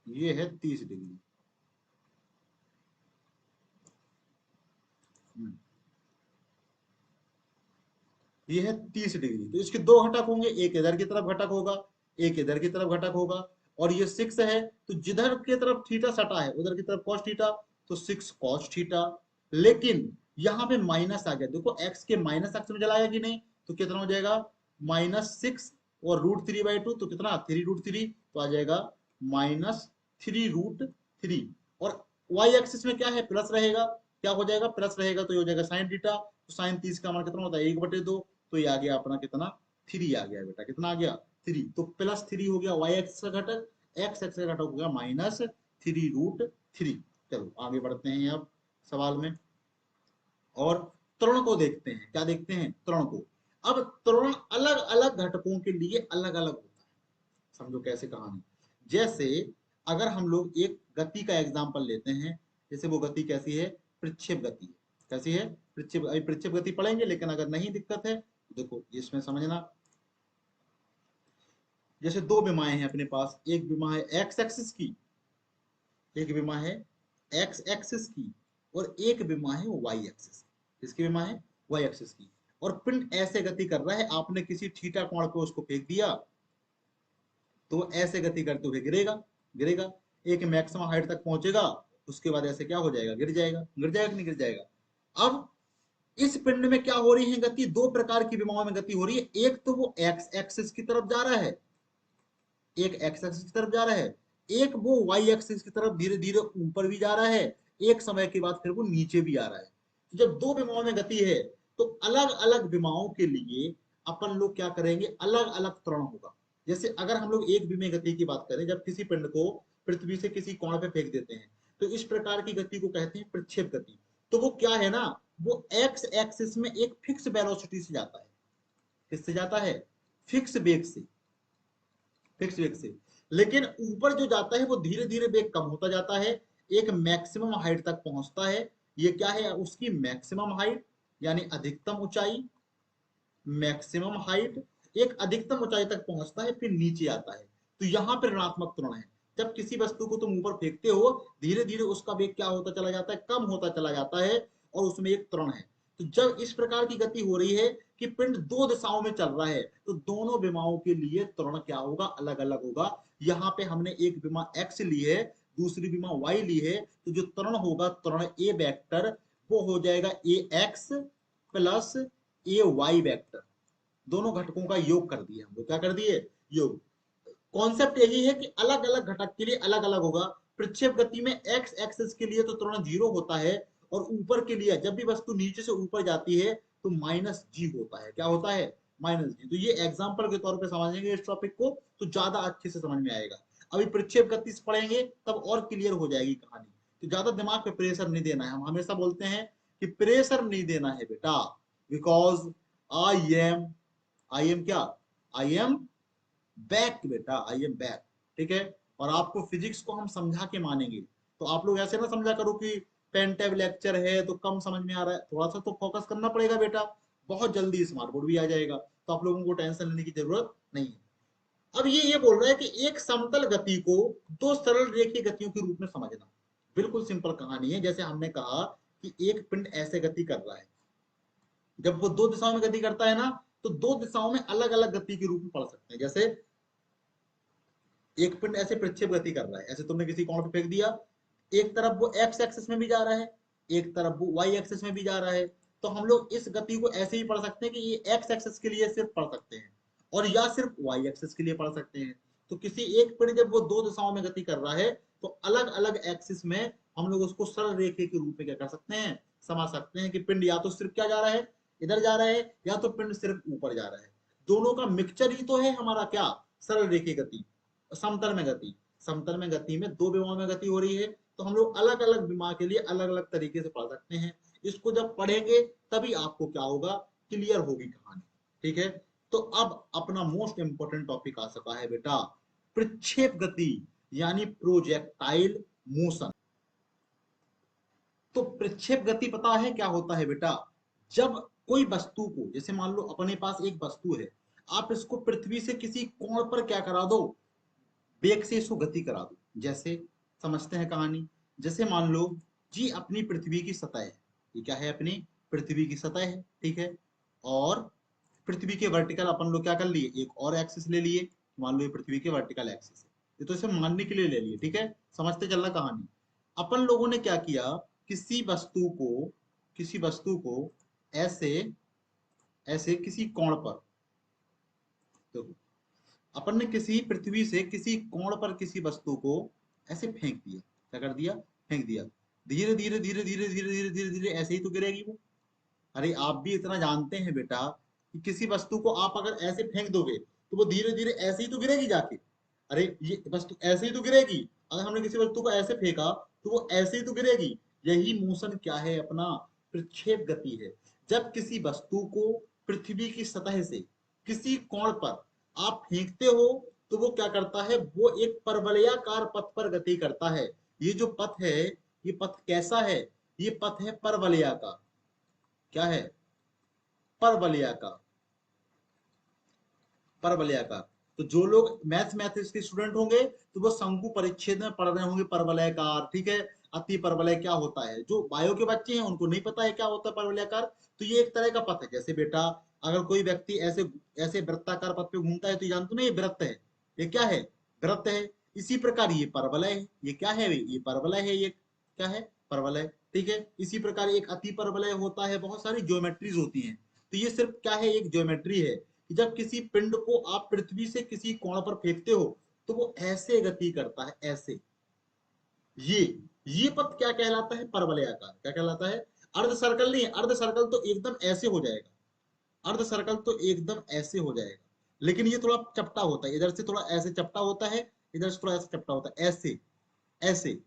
ये है 30 डिग्री। ये है 30 डिग्री, तो इसके दो घटक होंगे, एक इधर की तरफ घटक होगा, एक इधर की तरफ घटक होगा, और ये 6 है, तो जिधर की तरफ थीटा सटा है उधर की तरफ कॉस थीटा, तो 6 कॉस थीटा। लेकिन यहाँ पे माइनस आ गया, देखो एक्स के माइनस एक्स में जलाया कि नहीं, तो कितना हो जाएगा -6, और √3/2, तो कितना 3√3, तो आ जाएगा -3√3। और वाई एक्सिस में क्या है प्लस रहेगा, क्या हो जाएगा प्लस रहेगा, तो ये हो जाएगा साइन थीटा, तो साइन 30 का मान कितना होता है 1/2, तो ये आ गया अपना कितना 3 आ गया बेटा, कितना आ गया 3, तो +3 हो गया वाई एक्स का घटक, एक्स एक्स का घटक हो गया -3√3। चलो आगे बढ़ते हैं अब सवाल में, और त्वरण को देखते हैं, क्या देखते हैं त्वरण को। अब त्वरण अलग अलग घटकों के लिए अलग अलग होता है, समझो कैसे कहानी। जैसे अगर हम लोग एक गति का एग्जाम्पल लेते हैं, जैसे वो गति कैसी है प्रक्षेप गति, कैसी है प्रक्षेप, अभी प्रक्षेप गति पढ़ेंगे, लेकिन अगर नहीं दिक्कत है तो देखो इसमें समझना। जैसे दो विमाएं हैं अपने पास, एक विमा है एक्स एक्सिस की, एक विमा है एक्स एक्सिस की, और एक विमा है वाई एक्सिस, किसकी विमा है वाई एक्सिस की, और पिंड ऐसे गति कर रहा है, आपने किसी थीटा कोण पे उसको फेंक दिया, तो ऐसे गति करते हुए गिरेगा, गिरेगा, एक मैक्सिमम हाइट तक पहुंचेगा, उसके बाद ऐसे क्या हो जाएगा गिर जाएगा, गिर जाएगा कि नहीं गिर जाएगा। अब इस पिंड में क्या हो रही है गति, दो प्रकार की विमाओं में गति हो रही है, एक तो वो एक्स एक्सिस की तरफ जा रहा है, एक एक्स एक्सिस की तरफ जा रहा है, एक वो वाई एक्सिस की तरफ धीरे धीरे ऊपर भी जा रहा है, एक समय के बाद फिर वो नीचे भी आ रहा है। तो जब दो विमाओं में गति है तो अलग अलग विमाओं के लिए अपन लोग क्या करेंगे, अलग अलग त्वरण होगा। जैसे अगर हम लोग एक विमीय गति की बात करें, जब किसी पिंड को पृथ्वी से किसी कोण पे फेंक देते हैं तो इस प्रकार की गति को कहते हैं प्रक्षेप गति। तो वो क्या है ना, वो एक्स एक्सिस में एक फिक्स वेलोसिटी से जाता है। किससे जाता है? फिक्स वेग से, फिक्स वेग से। लेकिन ऊपर जो जाता है वो धीरे धीरे वेग कम होता जाता है, एक मैक्सिमम हाइट तक पहुंचता है। ये क्या है? उसकी मैक्सिमम हाइट यानी अधिकतम ऊंचाई, मैक्सिमम हाइट, एक अधिकतम ऊंचाई तक पहुंचता है, फिर नीचे आता है। तो यहां पर ऋणात्मक त्वरण है। जब किसी वस्तु को तुम ऊपर फेंकते हो, धीरे धीरे उसका वेग क्या होता चला जाता है? कम होता चला जाता है, और उसमें एक त्वरण है। तो जब इस प्रकार की गति हो रही है कि पिंड दो दिशाओं में चल रहा है, तो दोनों विमाओं के लिए त्वरण क्या होगा? अलग अलग होगा। यहाँ पे हमने एक विमा एक्स ली है, दूसरी विमा वाई ली है, तो जो त्वरण होगा, त्वरण ए वेक्टर, वो हो जाएगा ए एक्स प्लस ए वाई वेक्टर। दोनों घटकों का योग कर दिए हम लोग, क्या कर दिए? योग। कॉन्सेप्ट यही है कि अलग अलग घटक के लिए अलग अलग होगा। प्रक्षेप गति में एक्स एक्सिस के लिए तो त्वरण 0 होता है, और ऊपर के लिए जब भी वस्तु नीचे से ऊपर जाती है तो माइनस जी होता है। क्या होता है? माइनस जी। तो ये एग्जाम्पल के तौर पे समझेंगे इस टॉपिक को तो ज्यादा अच्छे से समझ में आएगा। अभी प्रक्षेप गति से पढ़ेंगे तब और क्लियर हो जाएगी कहानी। तो ज्यादा दिमाग पे प्रेशर नहीं देना है। हम हमेशा बोलते हैं कि प्रेशर नहीं देना है बेटा, बिकॉज आई एम क्या? आई एम बैक बेटा, आई एम बैक। ठीक है? और आपको फिजिक्स को हम समझा के मानेंगे। तो आप लोग ऐसे ना समझा करो कि पेन टैब लेक्चर है तो कम समझ में आ रहा है। थोड़ा सा तो फोकस करना पड़ेगा बेटा। बहुत जल्दी स्मार्ट बोर्ड भी आ जाएगा, तो आप लोगों को टेंशन लेने की जरूरत नहीं है। अब ये बोल रहा है कि एक समतल गति को दो सरल रेखीय गतियों के रूप में समझना। बिल्कुल सिंपल कहानी है। जैसे हमने कहा कि एक पिंड ऐसे गति कर रहा है, जब वो दो दिशाओं में गति करता है ना, तो दो दिशाओं में अलग अलग गति के रूप में पढ़ सकते हैं। जैसे एक पिंड ऐसे प्रक्षेप गति कर रहा है, ऐसे तुमने किसी कोण पे फेंक दिया, एक तरफ वो एक्स एक्सिस में भी जा रहा है, एक तरफ वो वाई एक्सिस में भी जा रहा है। तो हम लोग इस गति को ऐसे ही पढ़ सकते हैं कि ये एक्स एक्सिस के लिए सिर्फ पढ़ सकते हैं, और या सिर्फ वाई एक्सिस के लिए पढ़ सकते हैं। तो किसी एक पिंड जब वो दो दिशाओं में गति कर रहा है, तो अलग अलग एक्सिस में हम लोग उसको सरल रेखे के रूप में क्या कर सकते हैं? समझ सकते हैं कि पिंड या तो सिर्फ क्या जा रहा है? इधर जा रहा है, या तो पिंड सिर्फ ऊपर जा रहा है। दोनों का मिक्सचर ही तो है हमारा क्या? सरल रेखीय गति। समतल में गति, समतल में गति में दो विमाओं में गति हो रही है, तो हम लोग अलग अलग विमा के लिए अलग अलग तरीके से पढ़ सकते हैं। इसको जब पढ़ेंगे तभी आपको क्या होगा? क्लियर होगी कहानी। ठीक है? तो अब अपना मोस्ट इंपोर्टेंट टॉपिक आ सका है बेटा, प्रक्षेप गति यानी प्रोजेक्टाइल मोशन। तो प्रक्षेप गति पता है क्या होता है बेटा? जब कोई वस्तु को, जैसे मान लो अपने पास एक वस्तु है, आप इसको पृथ्वी से किसी कोण पर क्या करा दो? वेग से इसको गति करा दो। जैसे समझते हैं कहानी। जैसे मान लो जी अपनी पृथ्वी की सतह है, ये क्या है? अपनी पृथ्वी की सतह है। ठीक है? और पृथ्वी के वर्टिकल अपन लोग क्या कर लिए? एक और एक्सिस ले लिए। मान लो ये पृथ्वी के वर्टिकल एक्सिस है, ये तो इसे मानने के लिए ले लिए। ठीक है? समझते चलना कहानी। अपन लोगों ने क्या किया? किसी वस्तु को, किसी वस्तु को ऐसे ऐसे किसी कोण पर, तो अपन ने किसी पृथ्वी से किसी कोण पर किसी वस्तु को ऐसे फेंक दिया। क्या कर दिया? फेंक दिया। धीरे धीरे धीरे धीरे धीरे धीरे धीरे धीरे ऐसे ही तो गिरेगी वो। अरे आप भी इतना जानते हैं बेटा कि किसी वस्तु को आप अगर ऐसे फेंक दोगे तो वो धीरे धीरे ऐसे ही तो गिरेगी जाके। अरे ये वस्तु ऐसे ही तो गिरेगी। अगर हमने किसी वस्तु को ऐसे फेंका तो वो ऐसे ही तो गिरेगी। यही मोशन क्या है? अपना प्रक्षेप गति है। जब किसी वस्तु को पृथ्वी की सतह से किसी कोण पर आप फेंकते हो तो वो क्या करता है? वो एक परवलयाकार पथ पर गति करता है। ये जो पथ है, ये पथ कैसा है? ये पथ है परवलयाकार। क्या है? परवलयाकार, परवलयाकार। तो जो लोग मैथमेटिक्स के स्टूडेंट होंगे तो वो शंकु परिच्छेद में पढ़ रहे होंगे परवलयाकार। ठीक है? अति परवलय क्या होता है? जो बायो के बच्चे हैं उनको नहीं पता है क्या होता है परवलयाकार। तो ये एक तरह का पथ है। जैसे बेटा अगर कोई व्यक्ति ऐसे ऐसे वृत्ताकार पथ पे घूमता है तो जानते ना ये वृत्त है। ये क्या है? वृत्त है। इसी प्रकार ये परवलय है। ये क्या है? ये परवलय है। ये क्या है? परवलय। ठीक है? इसी प्रकार एक अति परवलय होता है। बहुत सारी ज्योमेट्रीज होती हैं। तो ये सिर्फ क्या है? एक ज्योमेट्री है कि जब किसी पिंड को आप पृथ्वी से किसी कोण पर फेंकते हो तो वो ऐसे गति करता है, ऐसे। ये ये पथ क्या कहलाता है? परवलयाकार। क्या कहलाता है? अर्ध सर्कल नहीं है, अर्ध सर्कल तो एकदम ऐसे हो जाएगा, अर्ध सर्कल तो एकदम ऐसे हो जाएगा, लेकिन ये थोड़ा चपटा होता है, इधर से थोड़ा ऐसे चपटा होता है, इधर से थोड़ा ऐसे चपटा होता है, ऐसे ऐसे।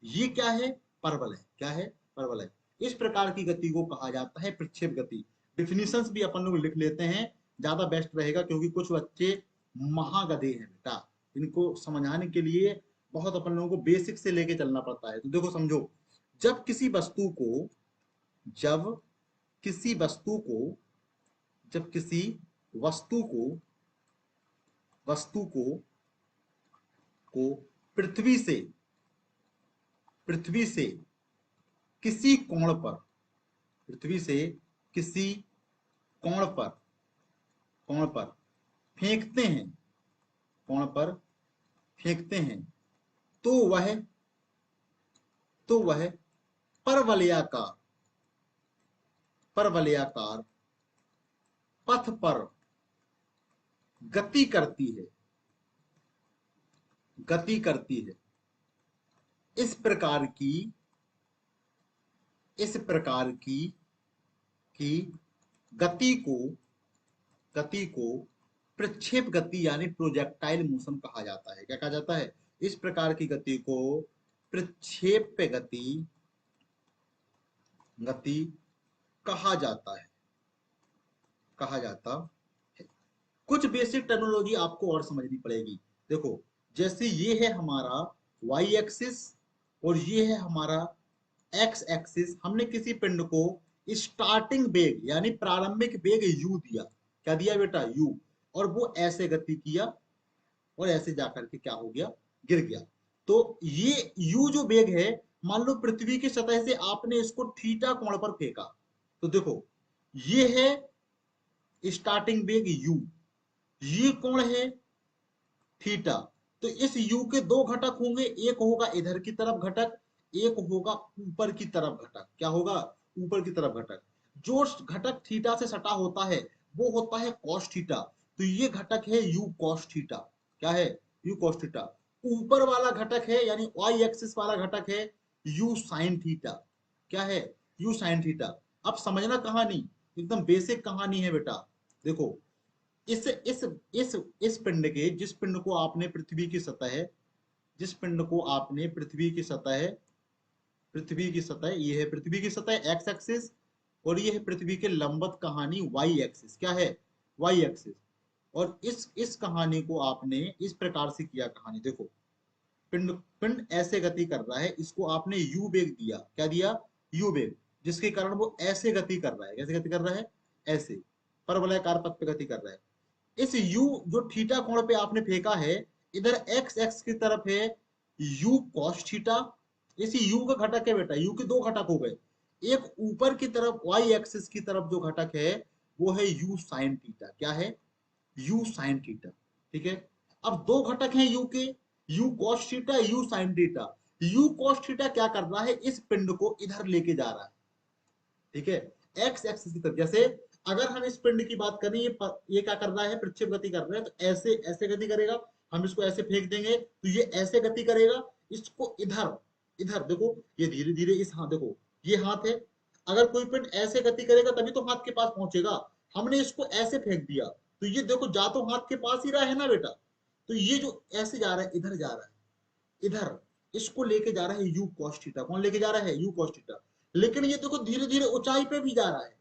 ये क्या है? परवलय। क्या है? परवलय। इस प्रकार की गति को कहा जाता है प्रक्षेप गति। डिफिनीशंस भी अपन लोग लिख लेते हैं, ज्यादा बेस्ट रहेगा, क्योंकि कुछ बच्चे महागधे हैं बेटा, इनको समझाने के लिए बहुत अपन लोगों को बेसिक से लेके चलना पड़ता है। तो देखो समझो, जब किसी वस्तु को जब किसी वस्तु को जब किसी वस्तु को वस्तु को पृथ्वी से किसी कोण पर पृथ्वी से किसी कोण पर कोण पर फेंकते हैं कोण पर फेंकते हैं, तो वह परवलयाकार परवलयाकार पथ पर गति करती है गति करती है। इस प्रकार की इस प्रकार की गति को प्रक्षेप गति यानी प्रोजेक्टाइल मोशन कहा जाता है। क्या कहा जाता है? इस प्रकार की गति को प्रक्षेप गति कहा जाता है कहा जाता है। कुछ बेसिक टर्मिनोलॉजी आपको और समझनी पड़ेगी। देखो, जैसे ये है हमारा वाई एक्सिस और ये है हमारा एक्स एक्सिस। हमने किसी पिंड को स्टार्टिंग वेग यानी प्रारंभिक वेग u दिया। क्या दिया बेटा? u। और वो ऐसे गति किया और ऐसे जाकर के क्या हो गया? गिर गया। तो ये u जो वेग है, मान लो पृथ्वी की सतह से आपने इसको थीटा कोण पर फेंका, तो देखो ये है स्टार्टिंग वेग u, ये कोण है थीटा। तो इस u के दो घटक होंगे, एक होगा इधर की तरफ घटक, एक होगा ऊपर की तरफ घटक। क्या होगा? ऊपर की तरफ घटक। जो घटक थीटा से सटा होता है वो होता है cos थीटा। तो ये घटक है u cos थीटा। क्या है? u cos theta. ऊपर वाला घटक है यानी y एक्सिस वाला घटक है u sin थीटा। क्या है? u sin theta. अब समझना कहानी, एकदम बेसिक कहानी है बेटा। देखो, इस इस इस पिंड के जिस पिंड को आपने पृथ्वी की सतह जिस पिंड को आपने पृथ्वी की सतह, ये है पृथ्वी की सतह एक्स एक्सिस, और ये है पृथ्वी के लंबवत कहानी वाई एक्सिस। क्या है? Y axis. और इस कहानी को आपने इस प्रकार से किया। कहानी देखो, पिंड पिंड ऐसे गति कर रहा है, इसको आपने यू वेग दिया। क्या दिया? यू वेग, जिसके कारण वो ऐसे गति कर रहा है। कैसे गति कर रहा है? ऐसे परवलयाकार पथ पे गति कर रहा है। इस u जो थीटा कोण पे आपने फेंका है, इधर x x की तरफ है u cos थीटा। इसी u का घटक है बेटा, u के दो घटक हो गए। एक ऊपर की तरफ y एक्सिस की तरफ जो घटक है वो है u sin थीटा। क्या है? u sin theta. ठीक है। अब दो घटक हैं u के, u cos theta, u sin theta. u cos theta क्या कर रहा है? इस पिंड को इधर लेके जा रहा है। ठीक है, एक्स एक्सिस की तरफ। जैसे अगर हम इस पिंड की बात करें, ये क्या कर रहा है? प्रक्षेप गति कर रहा है, तो ऐसे ऐसे गति करेगा। हम इसको ऐसे फेंक देंगे तो ये ऐसे गति करेगा। इसको इधर इधर देखो, ये धीरे धीरे इस हाथ, देखो ये हाथ है, अगर कोई पिंड ऐसे गति करेगा तभी तो हाथ के पास पहुंचेगा। हमने इसको ऐसे फेंक दिया तो ये देखो जा तो हाथ के पास ही रहा है ना बेटा। तो ये जो ऐसे जा रहा है, इधर जा रहा है, इधर इसको लेके जा रहा है यू cos थीटा। कौन लेके जा रहा है? You cos theta. लेकिन ये देखो धीरे धीरे ऊंचाई पे भी जा रहा है,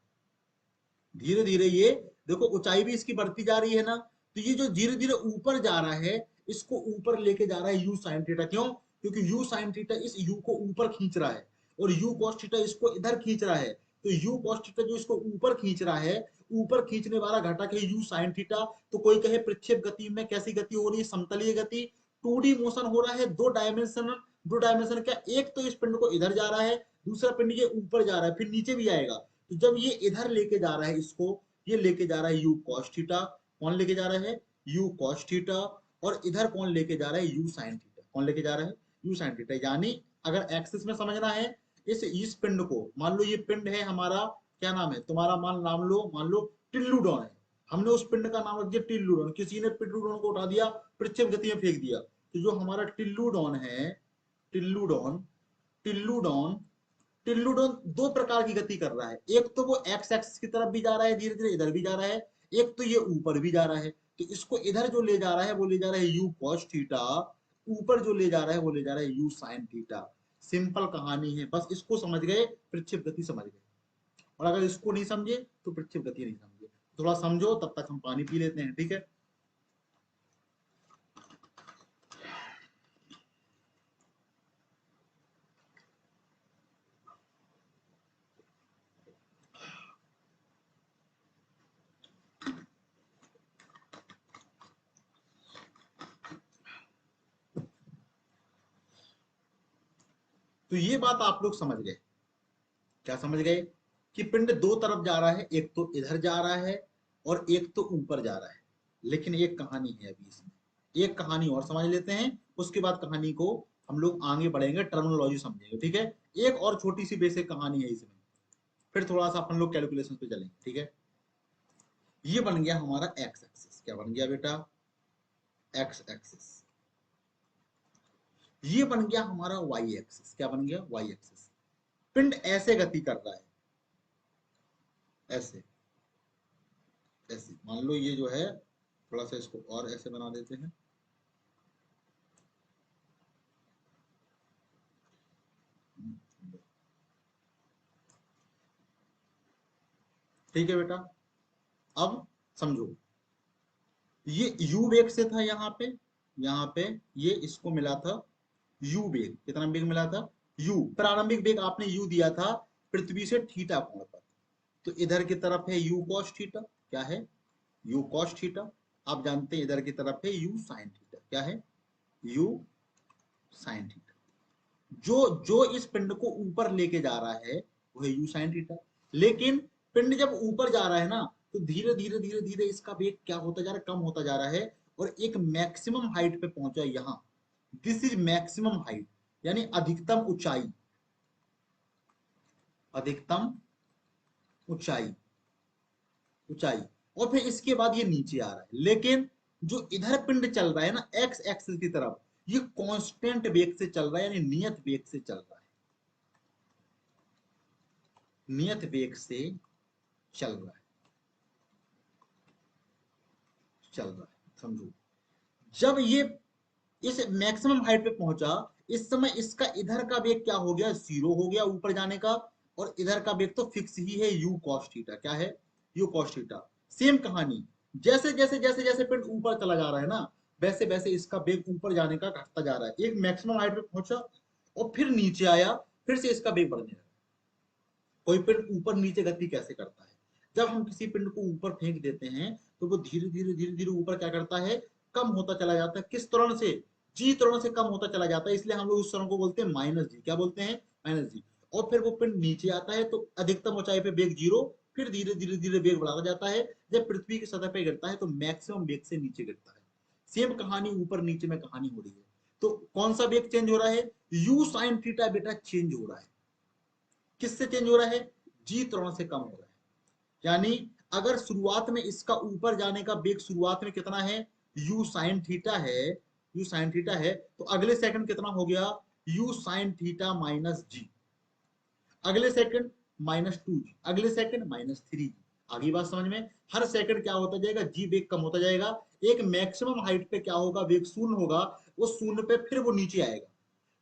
धीरे धीरे ये देखो ऊंचाई भी इसकी बढ़ती जा रही है ना। तो ये जो धीरे धीरे ऊपर जा रहा है, इसको ऊपर लेके जा रहा है यू साइन थीटा। क्यों? क्योंकि यू साइन थीटा इस यू को ऊपर खींच रहा है और यू cos थीटा इसको इधर खींच रहा है। तो यू cos थीटा जो इसको ऊपर खींच रहा है, ऊपर खींचने वाला घटक है यू साइन थीटा। तो कोई कहे प्रक्षेप गति में कैसी गति हो रही है? समतलीय गति, 2D मोशन हो रहा है, दो डायमेंशन। क्या? एक तो इस पिंड को इधर जा रहा है, दूसरा पिंड ये ऊपर जा रहा है, फिर नीचे भी आएगा। तो जब ये इधर लेके जा रहा है इसको, ये लेके जा रहा है यू cos थीटा। कौन लेके जा रहा है? You cos theta. और इधर कौन लेके जा रहा है? You sin theta. कौन लेके जा रहा है? You sin theta. यानी अगर एक्सिस में समझना है, इस पिंड को मान लो, ये पिंड है हमारा, क्या नाम है तुम्हारा? मान लो टिल्लू डॉन है। हमने उस पिंड का नाम रख दिया टिल्लूडॉन, किसी ने टिल्लूडॉन को उठा दिया, प्रक्षेप गति में फेंक दिया। तो जो हमारा टिल्लूडॉन है, टिल्लूडॉन टिल्लूडॉन टिल्लूडॉन दो प्रकार की गति कर रहा है। एक तो वो एक्स एक्सिस की तरफ भी जा रहा है, धीरे धीरे इधर भी जा रहा है, एक तो ये ऊपर भी जा रहा है। तो इसको इधर जो ले जा रहा है वो ले जा रहा है यू कॉस थीटा, ऊपर जो ले जा रहा है वो ले जा रहा है यू साइन थीटा। सिंपल कहानी है, बस इसको समझ गए प्रक्षेप गति समझ गए, और अगर इसको नहीं समझे तो प्रक्षेप गति नहीं समझे। थोड़ा समझो, तब तक हम पानी पी लेते हैं, ठीक है। तो ये बात आप लोग समझ गए, क्या समझ गए कि पिंड दो तरफ जा रहा है, एक तो इधर जा रहा है और एक तो ऊपर जा रहा है। लेकिन एक कहानी है अभी इसमें, एक कहानी और समझ लेते हैं, उसके बाद कहानी को हम लोग आगे बढ़ेंगे, टर्मिनोलॉजी समझेंगे, ठीक है। एक और छोटी सी बेसिक कहानी है इसमें, फिर थोड़ा सा अपन लोग कैलकुलेशन पे चलेंगे, ठीक है। ये बन गया हमारा एक्स एक्सिस, क्या बन गया बेटा, एक्स एक्सिस। ये बन गया हमारा वाई एक्सिस, क्या बन गया, वाई एक्सिस। पिंड ऐसे गति कर रहा है, ऐसे ऐसे मान लो ये जो है, थोड़ा सा इसको और ऐसे बना देते हैं, ठीक है बेटा। अब समझो, ये यू वेग से था यहाँ पे ये इसको मिला था यू वेग, कितना वेग मिला था, यू प्रारंभिक वेग आपने यू दिया था पृथ्वी से थीटा कोण पर। तो इधर की तरफ है यू कॉस थीटा, क्या है, यू कॉस थीटा। आप जानते हैं इधर की तरफ है यू साइन थीटा, क्या है, यू साइन थीटा। जो जो इस पिंड को ऊपर लेके जा रहा है वो है यू साइन थीटा। लेकिन पिंड जब ऊपर जा रहा है ना, तो धीरे धीरे धीरे धीरे इसका वेग क्या होता जा रहा है, कम होता जा रहा है, और एक मैक्सिमम हाइट पे पहुंचा यहाँ। दिस इज मैक्सिमम हाइट, यानी अधिकतम ऊंचाई, अधिकतम ऊंचाई, ऊंचाई। और फिर इसके बाद ये नीचे आ रहा है। लेकिन जो इधर पिंड चल रहा है ना एक्स एक्सिस की तरफ, ये कांस्टेंट वेग से चल रहा है, यानी नियत वेग से चल रहा है, नियत वेग से चल रहा है, चल रहा है, समझो। जब ये इस मैक्सिमम हाइट पे पहुंचा, इस समय इसका इधर का वेग क्या हो गया, जीरो हो गया ऊपर जाने का, और इधर का वेग तो फिक्स ही है यू कॉस थीटा, क्या है, यू कॉस थीटा। सेम कहानी, जैसे जैसे जैसे जैसे पिंड ऊपर चला जा रहा है ना, वैसे वैसे इसका वेग ऊपर जाने का घटता जा रहा है, एक मैक्सिमम हाइट पे पहुंचा और फिर नीचे आया, फिर से इसका वेग बढ़ने लगा। कोई पिंड ऊपर नीचे गति कैसे करता है, जब हम किसी पिंड को ऊपर फेंक देते हैं तो वो धीरे धीरे धीरे धीरे ऊपर क्या करता है, कम होता चला जाता है। किस त्वरण से, जी त्वरण से कम होता चला जाता है। इसलिए हम लोग उस त्वरण को बोलते हैं माइनस जी, क्या बोलते हैं, माइनस जी। और फिर वो पिंड नीचे आता है तो अधिकतम ऊंचाई पे वेग जीरो, फिर धीरे धीरे धीरे वेग बढ़ाता जाता है। जब पृथ्वी की सतह पे गिरता है तो मैक्सिमम वेग से नीचे गिरता है। सेम कहानी ऊपर नीचे में कहानी हो रही है। तो कौन सा वेग चेंज हो रहा है, यू साइन थीटा बेटा चेंज हो रहा है। किससे चेंज हो रहा है, जी त्वरण से कम हो रहा है। यानी अगर शुरुआत में इसका ऊपर जाने का वेग शुरुआत में कितना है, यू साइन थीटा है, यू साइन थीटा है, तो अगले सेकंड कितना हो गया, यू साइन थीटा माइनस जी, अगले सेकंड माइनस टू जी, अगले सेकंड माइनस थ्री जी। आगे बात समझ में, हर सेकंड क्या होता जाएगा, जी वेग कम होता जाएगा। एक मैक्सिमम हाइट पे क्या होगा, वेग शून्य होगा, वो शून्य पे फिर वो नीचे आएगा।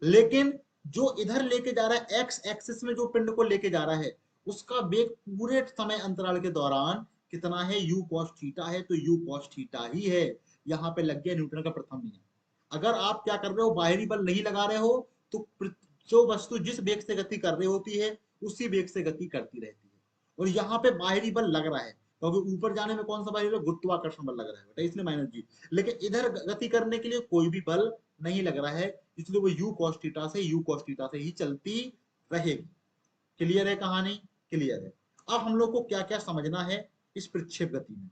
लेकिन जो इधर लेके जा रहा है एक्स एक्सिस में, जो पिंड को लेके जा रहा है, उसका वेग पूरे समय अंतराल के दौरान कितना है, यू कॉस थीटा है, तो यू कॉस थीटा ही है। यहाँ पे लग गया न्यूटन का प्रथम नियम। अगर आप क्या कर रहे हो, बाहरी बल नहीं लगा रहे हो, तो जो वस्तु जिस वेग से गति कर रही होती है उसी वेग से गति करती रहती है। और यहाँ पे बाहरी बल लग रहा है, क्योंकि ऊपर जाने में कौन सा बाहरी बल, गुरुत्वाकर्षण बल लग रहा है बेटा, इसलिए माइनस जी। लेकिन इधर गति करने के लिए कोई भी बल नहीं लग रहा है, इसलिए वो यू कॉस थीटा से, यू कॉस थीटा से ही चलती रहेगी। क्लियर है कहानी, क्लियर है। अब हम लोग को क्या क्या समझना है इस प्रक्षेप गति में।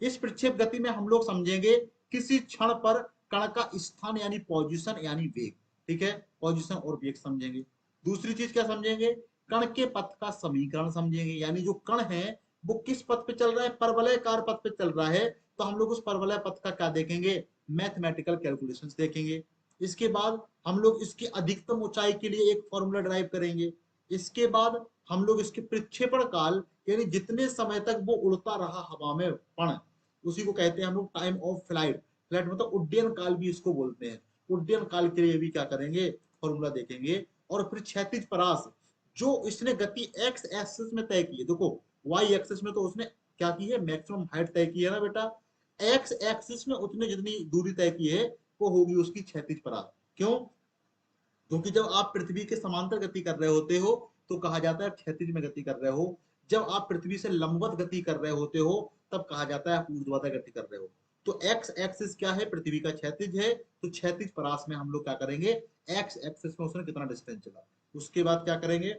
इस प्रक्षेप गति में हम लोग समझेंगे किसी क्षण पर कण का स्थान यानी पोजीशन यानी वेग, ठीक है, पोजीशन और वेग समझेंगे। दूसरी चीज क्या समझेंगे, कण के पथ का समीकरण समझेंगे, यानी जो कण है वो किस पथ पे चल रहा है, परवलयकार पथ पे चल रहा है, तो हम लोग उस परवलय पथ का क्या देखेंगे, मैथमेटिकल कैलकुलेशंस देखेंगे। इसके बाद हम लोग इसकी अधिकतम ऊंचाई के लिए एक फॉर्मूला ड्राइव करेंगे। इसके बाद हम लोग इसके प्रक्षेपण काल, यानी जितने समय तक वो उड़ता रहा हवा में पण, उसी को कहते हैं हम लोग टाइम ऑफ फ्लाइट। फ्लाइट मतलब उड्डयन काल भी इसको बोलते हैं। उड्डयन काल के लिए भी क्या करेंगे, फॉर्मूला देखेंगे। और फिर क्षैतिज परास, जो इसने गति एक्स एक्सिस में तय की है, देखो वाई एक्सिस में तो उसने क्या की है, मैक्सिमम हाइट तय की है ना बेटा, एक्स एक्सिस में उतने जितनी दूरी तय की है वो होगी उसकी क्षैतिज परास। क्यों, क्योंकि जब आप पृथ्वी के समांतर गति कर रहे होते हो तो कहा जाता है क्षैतिज में गति कर रहे हो। जब आप पृथ्वी से लंबवत गति कर रहे होते हो तब कहा जाता है आप ऊर्ध्वाधर गति कर रहे हो। तो एक्स एक्सिस क्या है, पृथ्वी का क्षैतिज है, तो क्षैतिज परास में हम लोग क्या करेंगे, एक्स एक्सिस में उसने कितना डिस्टेंस चला। उसके बाद क्या करेंगे,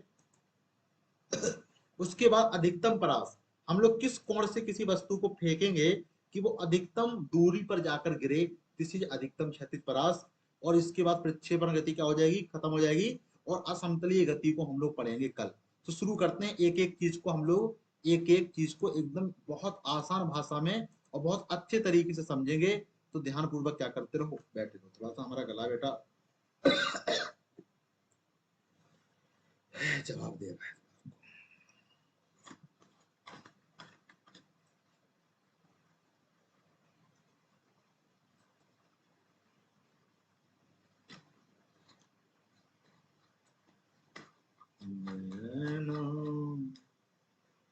उसके बाद अधिकतम परास, हम लोग किस कोण से किसी वस्तु को फेंकेंगे कि वो अधिकतम दूरी पर जाकर गिरे, दिस इज अधिकतम क्षैतिज परास। और इसके बाद प्रक्षेपण गति क्या हो जाएगी, खत्म हो जाएगी। और असमतलीय गति को हम लोग पढ़ेंगे कल। तो शुरू करते हैं, एक एक चीज को हम लोग एक एक चीज को एकदम बहुत आसान भाषा में और बहुत अच्छे तरीके से समझेंगे। तो ध्यान पूर्वक क्या करते रहो, बैठे रहो। थोड़ा सा हमारा गला बेटा जवाब दे रहा है। नैना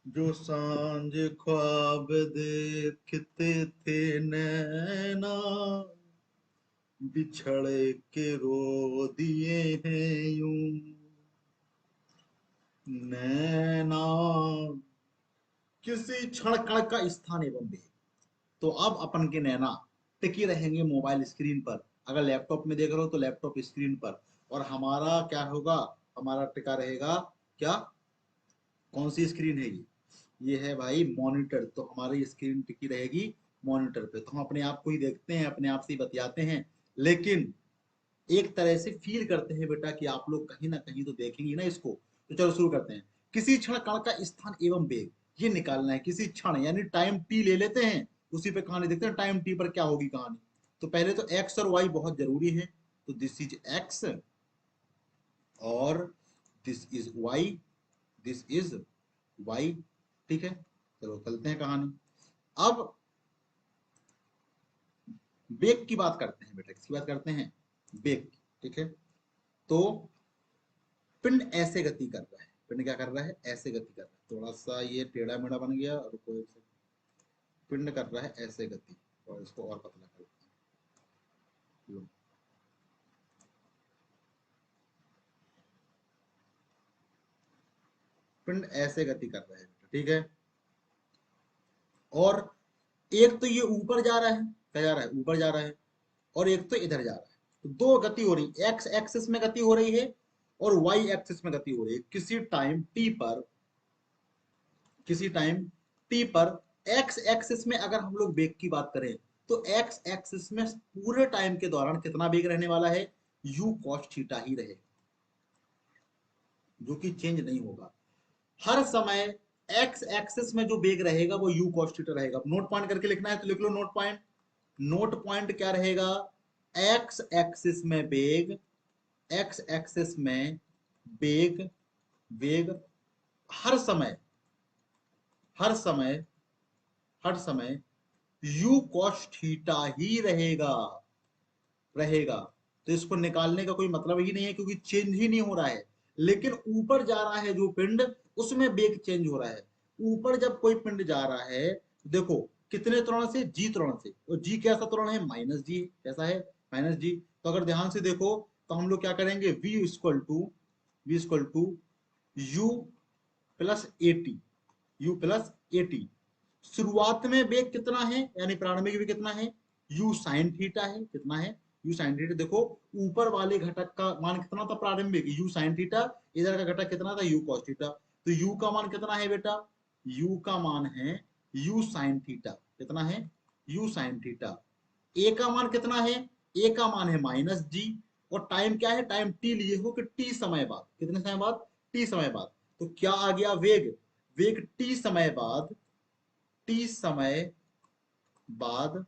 जो सांझ ख्वाब देखते थे नैना, बिछड़ के रो दिए हैं यूं नैना, किसी क्षण कण का स्थान एवं वेग। तो अब अपन के नैना टिके रहेंगे मोबाइल स्क्रीन पर, अगर लैपटॉप में देख रहे हो तो लैपटॉप स्क्रीन पर। और हमारा क्या होगा, हमारा टिका रहेगा क्या, कौन सी स्क्रीन है ये है भाई मॉनिटर। तो हमारी स्क्रीन टिकी रहेगी मॉनिटर पे। तो हम अपने आप को ही देखते हैं, अपने आप से ही बतियाते हैं, लेकिन एक तरह से फील करते हैं बेटा कि आप लोग कहीं ना कहीं तो देखेंगे ना इसको। तो चलो शुरू करते हैं। किसी क्षण कण का स्थान एवं वेग, ये निकालना है। किसी क्षण यानी टाइम टी ले लेते हैं, उसी पे कहानी देखते हैं टाइम टी पर क्या होगी कहानी। तो पहले तो एक्स और वाई बहुत जरूरी है। तो दिस इज एक्स और this is Y, this is Y. ठीक है, चलो चलते हैं कहानी। अब वेग की बात करते हैं बेटा, किसकी बात करते हैं, वेग। ठीक है, तो पिंड ऐसे गति कर रहा है, पिंड क्या कर रहा है, ऐसे गति कर रहा है। थोड़ा सा ये टेढ़ा मेढ़ा बन गया, रुको एक सेकंड। पिंड कर रहा है ऐसे गति, और इसको और पतला करते हैं। लो, पिंड ऐसे गति कर रहा है, ठीक है। और एक तो ये ऊपर जा रहा है, क्या जा रहा है, ऊपर जा रहा है। और एक तो इधर जा रहा है। तो दो गति हो रही, एक्स एक्सिस में गति हो रही है और वाई एक्सिस में गति हो रही है। किसी टाइम टी पर, किसी टाइम टी पर एक्स एक्सिस में अगर हम लोग वेग की बात करें, तो एक्स एक्सिस में पूरे टाइम के दौरान कितना वेग रहने वाला है, यू कॉस थीटा ही रहेगा, जो कि चेंज नहीं होगा। हर समय एक्स एक्सिस में जो वेग रहेगा वो यू कॉस थीटा रहेगा। नोट पॉइंट करके लिखना है तो लिख लो नोट पॉइंट। नोट पॉइंट क्या रहेगा, एक्स एक्सिस में वेग, एक्स एक्सिस में वेग, वेग हर समय, हर समय, हर समय यू कॉस थीटा ही रहेगा, रहेगा। तो इसको निकालने का कोई मतलब ही नहीं है, क्योंकि चेंज ही नहीं हो रहा है। लेकिन ऊपर जा रहा है जो पिंड, उसमें वेग चेंज हो रहा है। ऊपर जब कोई पिंड जा रहा है, देखो कितने त्वरण से, जी त्वरण से। और जी कैसा त्वरण है, माइनस जी। कैसा है, माइनस जी। तो अगर ध्यान से देखो तो हम लोग क्या करेंगे, v equal to, v equal to U plus A T, U plus A T. शुरुआत में वेग कितना है, यानी प्रारंभिक वेग कितना है, यू साइन थीटा है। कितना है, यू साइन थीटा। देखो ऊपर वाले घटक का मान कितना था प्रारंभिक, यू साइन थीटा। इधर का घटक कितना था, यू कॉस थीटा। तो यू का मान कितना है बेटा, यू का मान है यू साइन थीटा। कितना है, यू साइन थीटा। ए का मान कितना है, ए का मान है माइनस जी। और टाइम क्या है, टाइम टी लिए हो कि टी समय बाद, कितने समय बाद, टी समय बाद। तो क्या आ गया वेग, वेग टी समय बाद टी समय बाद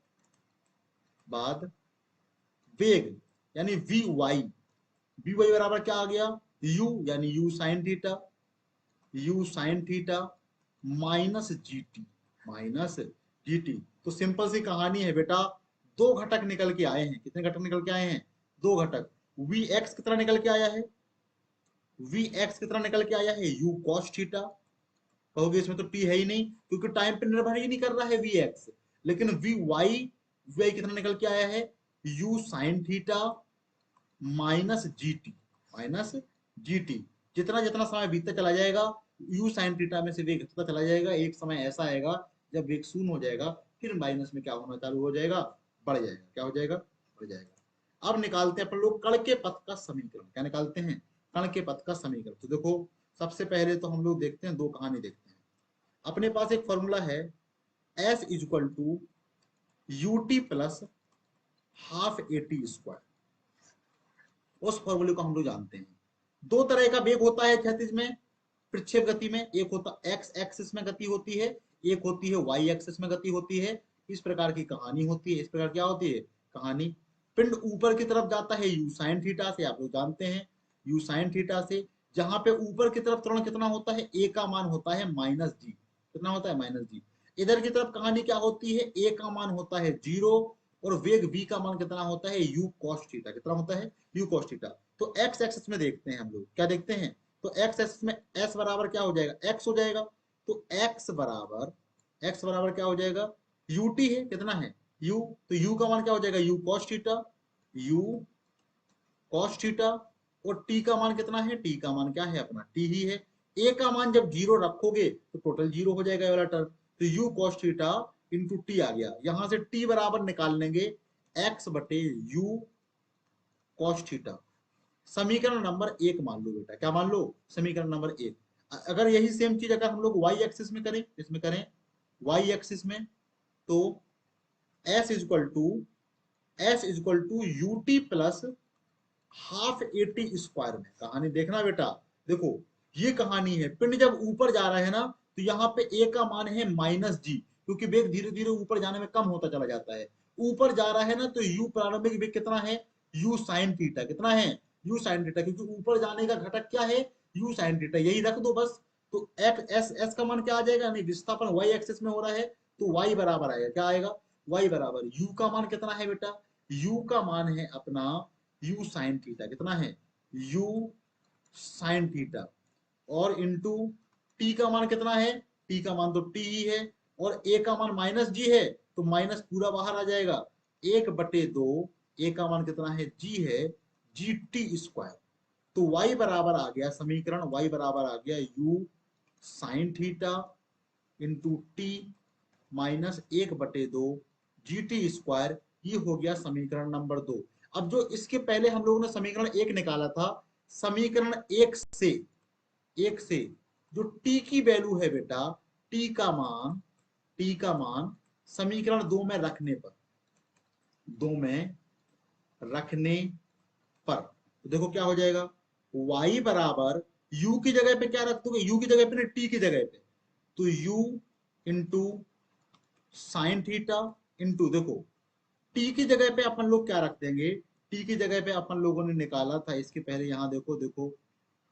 बाद वेग यानी वी वाई, वी वाई बराबर क्या आ गया, यू यानी you sine theta, you sine theta minus g t, minus g T. तो सिंपल सी कहानी है बेटा, दो घटक निकल के आए हैं। कितने घटक निकल के आए हैं, दो घटक। वी एक्स कितना निकल के आया है, वी एक्स कितना निकल के आया है, यू कॉस थीटा। कहोगे इसमें तो टी है ही नहीं, क्योंकि टाइम पे निर्भर ही नहीं कर रहा है वी एक्स। लेकिन वी वाई कितना निकल के आया है, you sine theta minus g t, minus g T. जितना जितना समय बीतता चला जाएगा, यू साइन थीटा में से वेग घटता चला जाएगा। एक समय ऐसा आएगा जब वेग शून्य हो जाएगा, फिर माइनस में क्या होना चालू हो जाएगा, बढ़ जाएगा। क्या हो जाएगा, बढ़ जाएगा। अब निकालते हैं अपन लोग कण के पथ का समीकरण। क्या निकालते हैं, कण के पथ का समीकरण। तो देखो सबसे पहले तो हम लोग देखते हैं, दो कहानी देखते हैं। अपने पास एक फॉर्मूला है, S is equal to U T plus half A T square. उस फॉर्मूले को हम लोग जानते हैं। दो तरह का वेग होता है क्षैतिज में, प्रक्षेप गति में। एक होता एक्स एक्सिस में गति होती है, एक होती है वाई एक्सिस में गति होती है। इस प्रकार की कहानी होती है। इस प्रकार क्या होती है कहानी, पिंड ऊपर की तरफ जाता है यू साइन थीटा से, आप लोग जानते हैं यू साइन थीटा से। जहां पे ऊपर की तरफ त्वरण कितना होता है, ए का मान होता है माइनस जी। कितना होता है, माइनस जी। इधर की तरफ कहानी क्या होती है, ए का मान होता है जीरो, और वेग v का मान कितना होता है, u cos थीटा। कितना होता है, u cos थीटा। तो x एक्सिस में देखते हैं हम लोग, क्या देखते हैं, तो x एक्सिस में s बराबर क्या हो जाएगा, x हो जाएगा। तो x बराबर क्या हो जाएगा, ut है, कितना है u, तो u का मान क्या हो जाएगा, u cos theta, u cos theta. और t का मान कितना है, t का मान क्या है अपना t ही है। a का मान जब जीरो रखोगे तो टोटल जीरो हो जाएगा वाला टर्म। तो u cos theta into t आ गया। यहां से t बराबर निकाल लेंगे x बटे u cos थीटा। समीकरण नंबर एक मान लो बेटा, क्या मान लो, समीकरण नंबर एक। अगर यही सेम चीज अगर हम लोग y एक्सिस में करें, इसमें करें y एक्सिस में, तो s is equal to U T plus half A T square में। कहानी देखना बेटा, देखो ये कहानी है, पिंड जब ऊपर जा रहा है ना, तो यहाँ पे ए का मान है माइनस जी, क्योंकि वेग धीरे धीरे ऊपर जाने में कम होता चला जाता है। ऊपर जा रहा है ना, तो यू प्रारंभिक वेग कितना है, यू साइन थीटा। कितना है, यू साइन थीटा, क्योंकि ऊपर जाने का घटक क्या है, यू साइन थीटा, यही रख दो बस। तो एक्स एस एस का मान क्या आ जाएगा, नहीं विस्थापन वाई एक्सिस में हो रहा है, तो वाई बराबर आएगा, क्या आएगा, वाई बराबर यू का मान कितना है बेटा, यू का मान है अपना यू साइन थीटा। कितना है, यू साइन थीटा, और इंटू टी का मान कितना है, टी का मान तो टी ही है, और ए का मान माइनस जी है, तो माइनस पूरा बाहर आ जाएगा, एक बटे दो, ए का मान कितना है, जी है, जी टी स्क्वायर। तो y बराबर आ गया, समीकरण y बराबर आ गया u sine theta into T minus एक बटे दो जी टी स्क्वायर। ये हो गया समीकरण नंबर दो। अब जो इसके पहले हम लोगों ने समीकरण एक निकाला था, समीकरण एक से जो टी की वैल्यू है बेटा, टी का मान समीकरण दो में रखने पर, दो में रखने पर, तो देखो क्या हो जाएगा, y बराबर u की जगह पे क्या रख दोगे, u की जगह पे नहीं, t की जगह पे, तो u into sine theta into, देखो t की जगह पे अपन लोग क्या रख देंगे, t की जगह पे अपन लोगों ने निकाला था इसके पहले, यहां देखो देखो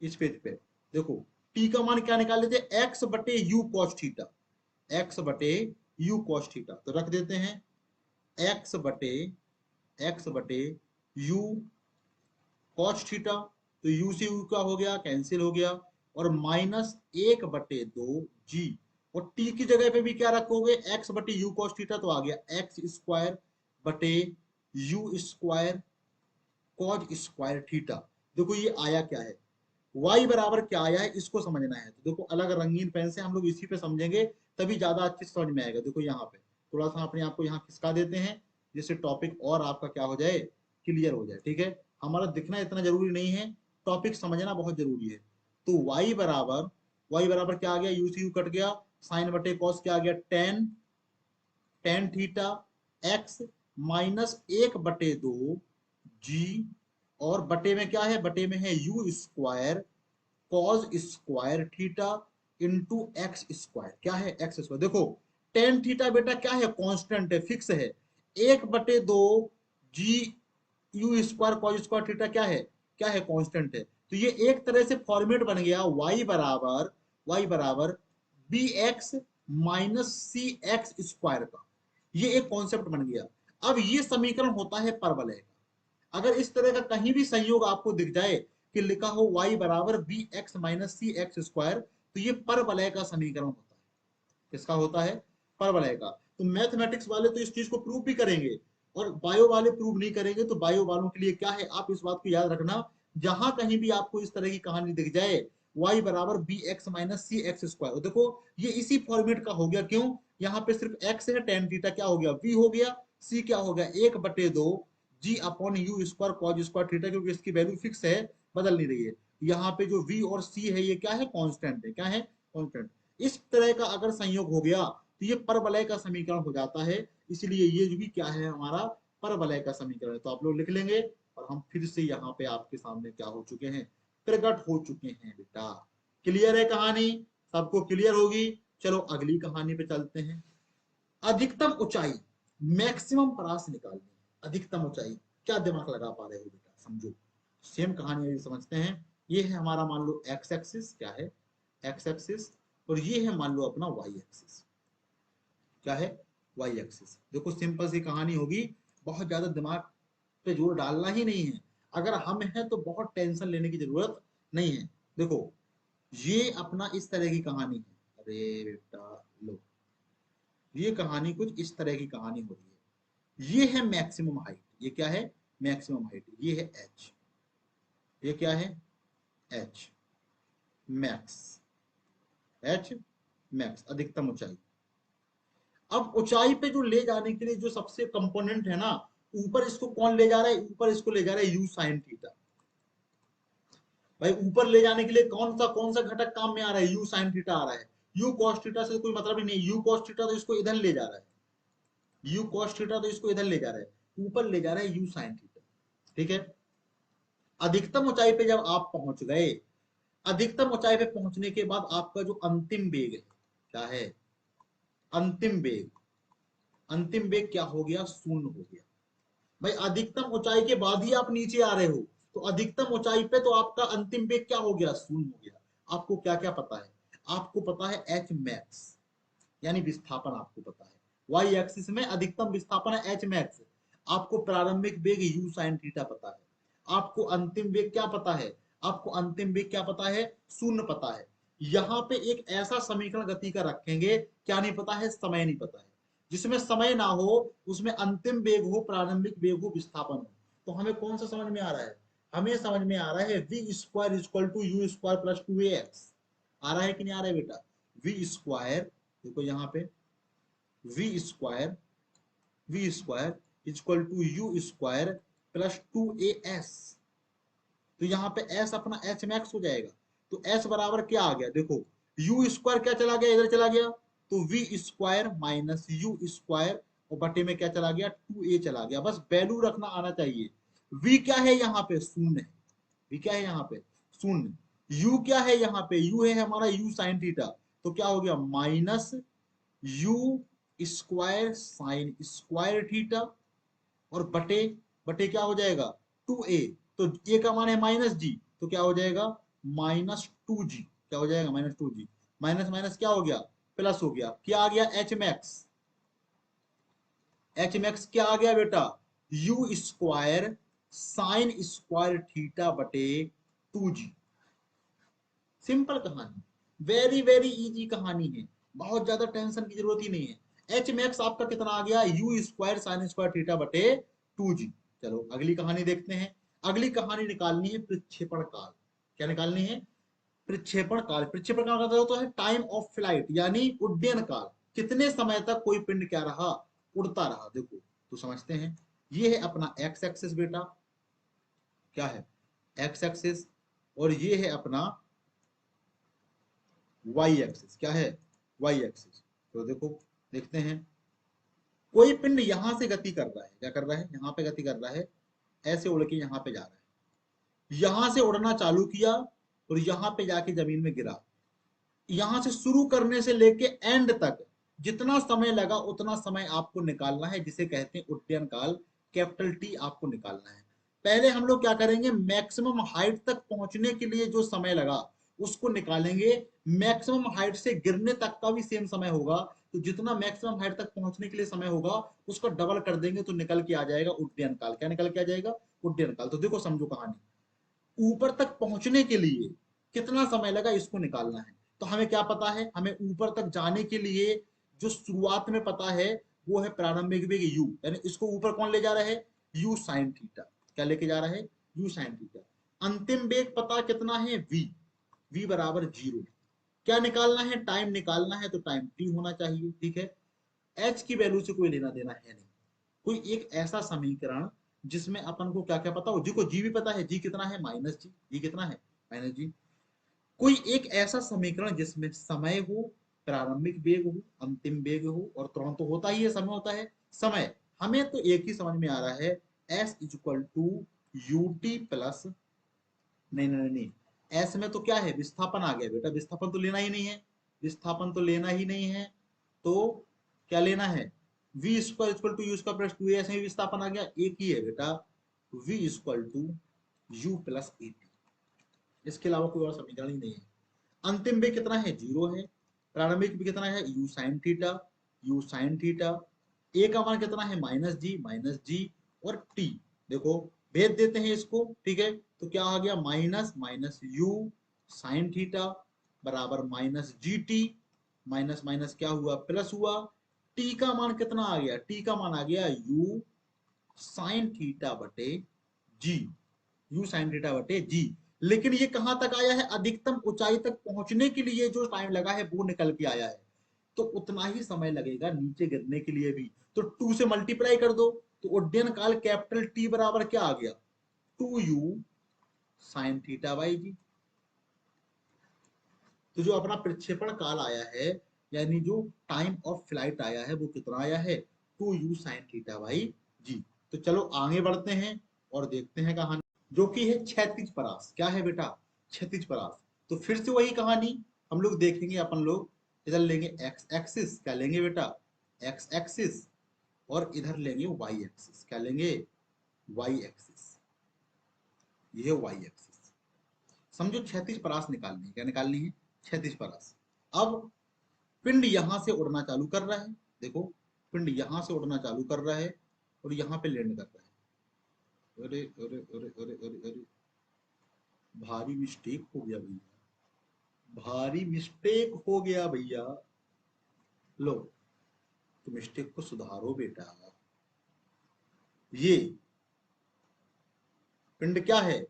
इस पेज पे देखो, t का मान क्या निकाल लेते, x बटे u cos थीटा, x बटे u cos थीटा। तो रख देते हैं x बटे u cos थीटा। तो u से u का हो गया, कैंसिल हो गया, और माइनस एक बटे दो जी, और t की जगह पे भी क्या रखोगे, x बटे u cos थीटा, तो आ गया एक्स स्क्वायर बटे u square cos square theta. देखो ये आया क्या है, y बराबर क्या आया है, इसको समझना है। तो देखो अलग रंगीन पेन से हम लोग इसी पे समझेंगे, तभी ज्यादा अच्छे से समझ में आएगा। देखो यहाँ पे थोड़ा सा अपने आप को यहाँ खिसका देते हैं, जिससे टॉपिक और आपका क्या हो जाए, क्लियर हो जाए। ठीक है, हमारा दिखना इतना जरूरी नहीं है, टॉपिक समझना बहुत जरूरी है। तो y बराबर क्या आ गया, यू से यू कट गया, साइन बटे कॉस क्या आ गया, ten tan theta x minus एक बटे दो जी, और बटे में क्या है, बटे में है u square cos square theta into x square. क्या है, एक्स स्क्वायर। देखो टेन थीटा बेटा क्या है, कांस्टेंट है, फिक्स है। 1/2 g u square cos square theta क्या है, कांस्टेंट है। तो ये एक तरह से फॉर्मेट बन गया y बराबर बी एक्स माइनस सी एक्स स्क्वायर का, ये एक कॉन्सेप्ट बन गया। अब ये समीकरण होता है परवलय का। अगर इस तरह का कहीं भी संयोग आपको दिख जाए कि लिखा हो y बराबर बी एक्स माइनस सी एक्स स्क्वायर, तो ये परवलय का समीकरण होता है। किसका होता है, परवलय का। तो मैथमेटिक्स वाले तो इस चीज को प्रूव भी करेंगे, और बायो वाले प्रूव नहीं करेंगे। तो बायो वालों के लिए क्या है, आप इस बात को याद रखना, जहां कहीं भी आपको इस तरह की कहानी दिख जाए y बराबर बी एक्स माइनस सी एक्स स्क्वायर, देखो ये इसी फॉर्मेट का हो गया। क्यों, यहाँ पे सिर्फ x है, टेन थीटा क्या हो गया, v हो गया, c क्या हो गया 1/2 g upon you square cause square theta, क्योंकि इसकी वैल्यू फिक्स है, बदल नहीं रही है। यहाँ पे जो v और c है ये क्या है, कांस्टेंट है, क्या है, कांस्टेंट। इस तरह का अगर संयोग हो गया तो ये परवलय का समीकरण हो जाता है। इसलिए ये भी क्या है, हमारा परवलय का समीकरण है। तो आप लोग लिख लेंगे, और हम फिर से यहाँ पे आपके सामने क्या हो चुके हैं, प्रकट हो चुके हैं बेटा। क्लियर है कहानी, सबको क्लियर होगी। चलो अगली कहानी पे चलते हैं। अधिकतम ऊंचाई, मैक्सिमम परास निकालनी है। अधिकतम ऊंचाई, क्या दिमाग लगा पा रहे हो बेटा, समझो। सेम कहानी समझते हैं। ये है हमारा, मान लो एक्स एक्सिस, क्या है, एक्स एक्सिस, और ये है मान लो अपना वाई एक्सिस, क्या है, वाई एक्सिस। देखो सिंपल सी कहानी होगी, बहुत ज्यादा दिमाग पे जोर डालना ही नहीं है। अगर हम हैं तो बहुत टेंशन लेने की जरूरत नहीं है। देखो ये अपना इस तरह की कहानी है, अरे बेटा लो, ये कहानी कुछ इस तरह की कहानी हो रही है। ये है मैक्सिमम हाइट, ये क्या है, मैक्सिमम हाइट, ये है एच, ये क्या है, एच मैक्स, एच मैक्स अधिकतम ऊंचाई। अब ऊंचाई पे जो ले जाने के लिए जो सबसे कंपोनेंट है ना, ऊपर इसको कौन ले जा रहा है, ऊपर इसको ले जा रहा है यू साइन थीटा। भाई ऊपर ले जाने के लिए कौन सा घटक काम में आ रहा है, यू साइन थीटा आ रहा है। यू कॉस थीटा से कोई मतलब ही नहीं, यू कॉस थीटा तो इसको इधर ले जा रहा है, यू कॉस थीटा तो इसको इधर ले जा रहा है, ऊपर ले जा रहा है यू साइन थीटा। ठीक है। अधिकतम ऊंचाई पे जब आप पहुंच गए, अधिकतम ऊंचाई पे पहुंचने के बाद आपका जो अंतिम वेग है, क्या है, अंतिम वेग, अंतिम वेग क्या हो गया, शून्य हो गया। भाई अधिकतम ऊंचाई के बाद ही आप नीचे आ रहे हो, तो अधिकतम ऊंचाई पे तो आपका अंतिम वेग क्या हो गया, शून्य हो गया। आपको क्या क्या पता है, आपको पता है एच मैक्स, यानी विस्थापन आपको पता है। वाई एक्सिस में अधिकतम विस्थापन है एच मैक्स। आपको प्रारंभिक वेग यू साइन थीटा पता है। आपको अंतिम वेग क्या पता है, आपको अंतिम वेग क्या पता है, शून्य पता है। यहाँ पे एक ऐसा समीकरण गति का रखेंगे, क्या नहीं पता है, समय नहीं पता है। जिसमें समय ना हो उसमें अंतिम वेग हो, प्रारंभिक वेग हो, विस्थापन हो। तो हमें कौन सा समझ में आ रहा है, हमें समझ में आ रहा है V square equal to U square plus 2ax। आ रहा है कि नहीं आ रहा है बेटा, वी स्क्वायर, देखो यहाँ पे V square, V square equal to U square plus 2as। तो यहाँ पे s अपना h मैक्स हो जाएगा। तो s बराबर क्या आ गया, देखो u स्क्वायर क्या चला गया, इधर चला गया, तो v square minus you square, और बटे में क्या चला गया, 2a चला गया। बस वैल्यू रखना आना चाहिए। v क्या है यहाँ पे, शून्य है, v क्या है यहाँ पे, शून्य। u क्या है यहाँ पे, u है हमारा u साइन थीटा, तो क्या हो गया, minus you square sine square theta, और बटे, बटे क्या हो जाएगा, 2a। तो a का मान है माइनस जी, तो क्या हो जाएगा, -2g, क्या हो जाएगा, -2g। माइनस माइनस क्या हो गया, प्लस हो गया। क्या आ गया, एच मैक्स, एच मैक्स क्या आ गया बेटा, you square sine square theta बटे 2g। सिंपल कहानी, वेरी वेरी इजी कहानी है, बहुत ज्यादा टेंशन की जरूरत ही नहीं है। एच मैक्स आपका कितना आ गया, you square sine square theta बटे 2g। चलो अगली कहानी देखते हैं। अगली कहानी निकालनी है प्रक्षेपण काल। क्या निकालनी है, प्रक्षेपण काल। प्रक्षेपण काल का होता है टाइम ऑफ फ्लाइट, यानी उड्डयन काल। कितने समय तक कोई पिंड क्या रहा, उड़ता रहा। देखो तो समझते हैं, ये है अपना एक्स एक्सिस बेटा, क्या है, एक्स एक्सिस, और ये है अपना वाई एक्सिस, क्या है, वाई एक्सिस। तो देखो देखते हैं, कोई पिंड यहां से गति कर रहा है, क्या कर रहा है, यहाँ पे गति कर रहा है, ऐसे उड़ के यहाँ पे जा रहा है। यहां से उड़ना चालू किया और यहाँ पे जाके जमीन में गिरा। यहां से शुरू करने से लेके एंड तक जितना समय लगा उतना समय आपको निकालना है, जिसे कहते हैं उड्डयन काल, कैपिटल टी आपको निकालना है। पहले हम लोग क्या करेंगे, मैक्सिमम हाइट तक पहुंचने के लिए जो समय लगा उसको निकालेंगे। मैक्सिमम हाइट से गिरने तक का भी सेम समय होगा, तो जितना मैक्सिमम हाइट तक पहुंचने के लिए समय होगा उसको डबल कर देंगे तो निकल के आ जाएगा उड्डयन काल। क्या निकल के आ जाएगा, उड्डयन काल। तो देखो समझो कहानी, ऊपर तक पहुंचने के लिए कितना समय लगा इसको निकालना है। तो हमें क्या पता है, हमें ऊपर तक जाने के लिए जो शुरुआत में पता है वो है प्रारंभिक वेग u, यानी इसको ऊपर कौन ले जा रहा है, u sin थीटा। क्या लेके जा रहा है, u sin थीटा। अंतिम वेग पता कितना है, v, v बराबर 0। क्या निकालना है, टाइम निकालना है, तो टाइम t होना चाहिए। ठीक है, h की वैल्यू से कोई लेना देना है नहीं। कोई एक ऐसा समीकरण जिसमें अपन को क्या क्या पता हो, जी को जी भी पता है, जी कितना है, माइनस जी, जी कितना है, माइनस जी। कोई एक ऐसा समीकरण जिसमें समय हो, प्रारंभिक वेग हो, अंतिम वेग हो, और तुरंत तो होता ही है, समय होता है, समय। हमें तो एक ही समझ में आ रहा है, s equal to U T plus, नहीं नहीं नहीं, एस में तो क्या है, विस्थापन आ गया बेटा, विस्थापन तो लेना ही नहीं है, विस्थापन तो लेना ही नहीं है। तो क्या लेना है, v square equal to U square plus two, ऐसे ही विस्थापन आ गया, एक ही है बेटा, v equal to U plus A T. इसके अलावा कोई और समीकरण ही नहीं है। अंतिम वेग कितना है, 0 है। प्रारंभिक वेग कितना है, u sin theta, u sin theta. A का मान कितना है, माइनस जी, माइनस जी, और t। देखो भेद देते हैं इसको, ठीक है, तो क्या आ गया, minus minus u sin theta बराबर minus g t, minus minus क्या हुआ, प्लस हुआ। t का मान कितना आ गया, t का मान आ गया u sin थीटा बटे जी, u sin थीटा बटे जी। लेकिन ये कहां तक आया है, अधिकतम ऊंचाई तक पहुंचने के लिए जो टाइम लगा है वो निकल के आया है। तो उतना ही समय लगेगा नीचे गिरने के लिए भी, तो 2 से मल्टीप्लाई कर दो, तो उड्डयन काल कैपिटल टी बराबर क्या आ गया, 2u sin थीटा बाई जी। तो जो अपना प्रक्षेपण काल आया है, यानी जो टाइम ऑफ फ्लाइट आया है वो कितना आया है, 2u sin थीटा बाई जी। तो चलो आगे बढ़ते हैं और देखते हैं कहानी, जो कि है क्षैतिज परास। क्या है बेटा, क्षैतिज परास। तो फिर से वही कहानी हम लोग देखेंगे, अपन लोग इधर लेंगे एक्स एक्सिस, क्या लेंगे बेटा, एक्स एक्सिस, और इधर लेंगे वाई एक्सिस। क्या लेंगे, वाई एक्सिस, ये है वाई एक्सिस। समझो क्षैतिज परास निकालनी है, क्या निकालनी है, क्षैतिज परास। अब पिंड यहां से उड़ना चालू कर रहा है, देखो पिंड यहां से उड़ना चालू कर रहा है और यहाँ पे लैंड कर रहा है। अरे अरे अरे अरे अरे अरे, भारी मिस्टेक हो गया भैया, भारी मिस्टेक हो गया भैया। लो, तो मिस्टेक को सुधारो बेटा। ये पिंड क्या है,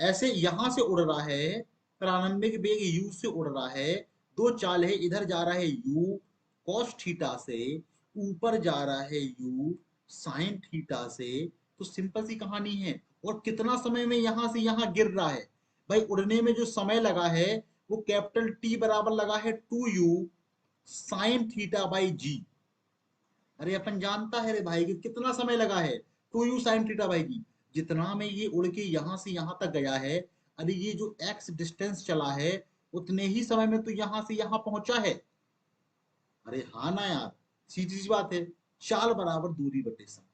ऐसे यहां से उड़ रहा है, प्रारंभिक वेग u से उड़ रहा है, दो चाल है, इधर जा रहा है u cos थीटा से, ऊपर जा रहा है u sin थीटा से। तो सिंपल सी कहानी है, और कितना समय में यहां से यहां गिर रहा है, भाई उड़ने में जो समय लगा है वो कैपिटल टी बराबर लगा है 2u sin थीटा बाई जी। अरे अपन जानता है रे भाई कि कितना समय लगा है, 2u sin थीटा बाई जी। जितना में ये उड़ के यहां से यहां तक गया है, अरे ये जो x डिस्टेंस चला है उतने ही समय में तो यहां से यहां पहुंचा है। अरे हाँ ना यार, सीधी सी बात है, चाल बराबर दूरी बटे समय,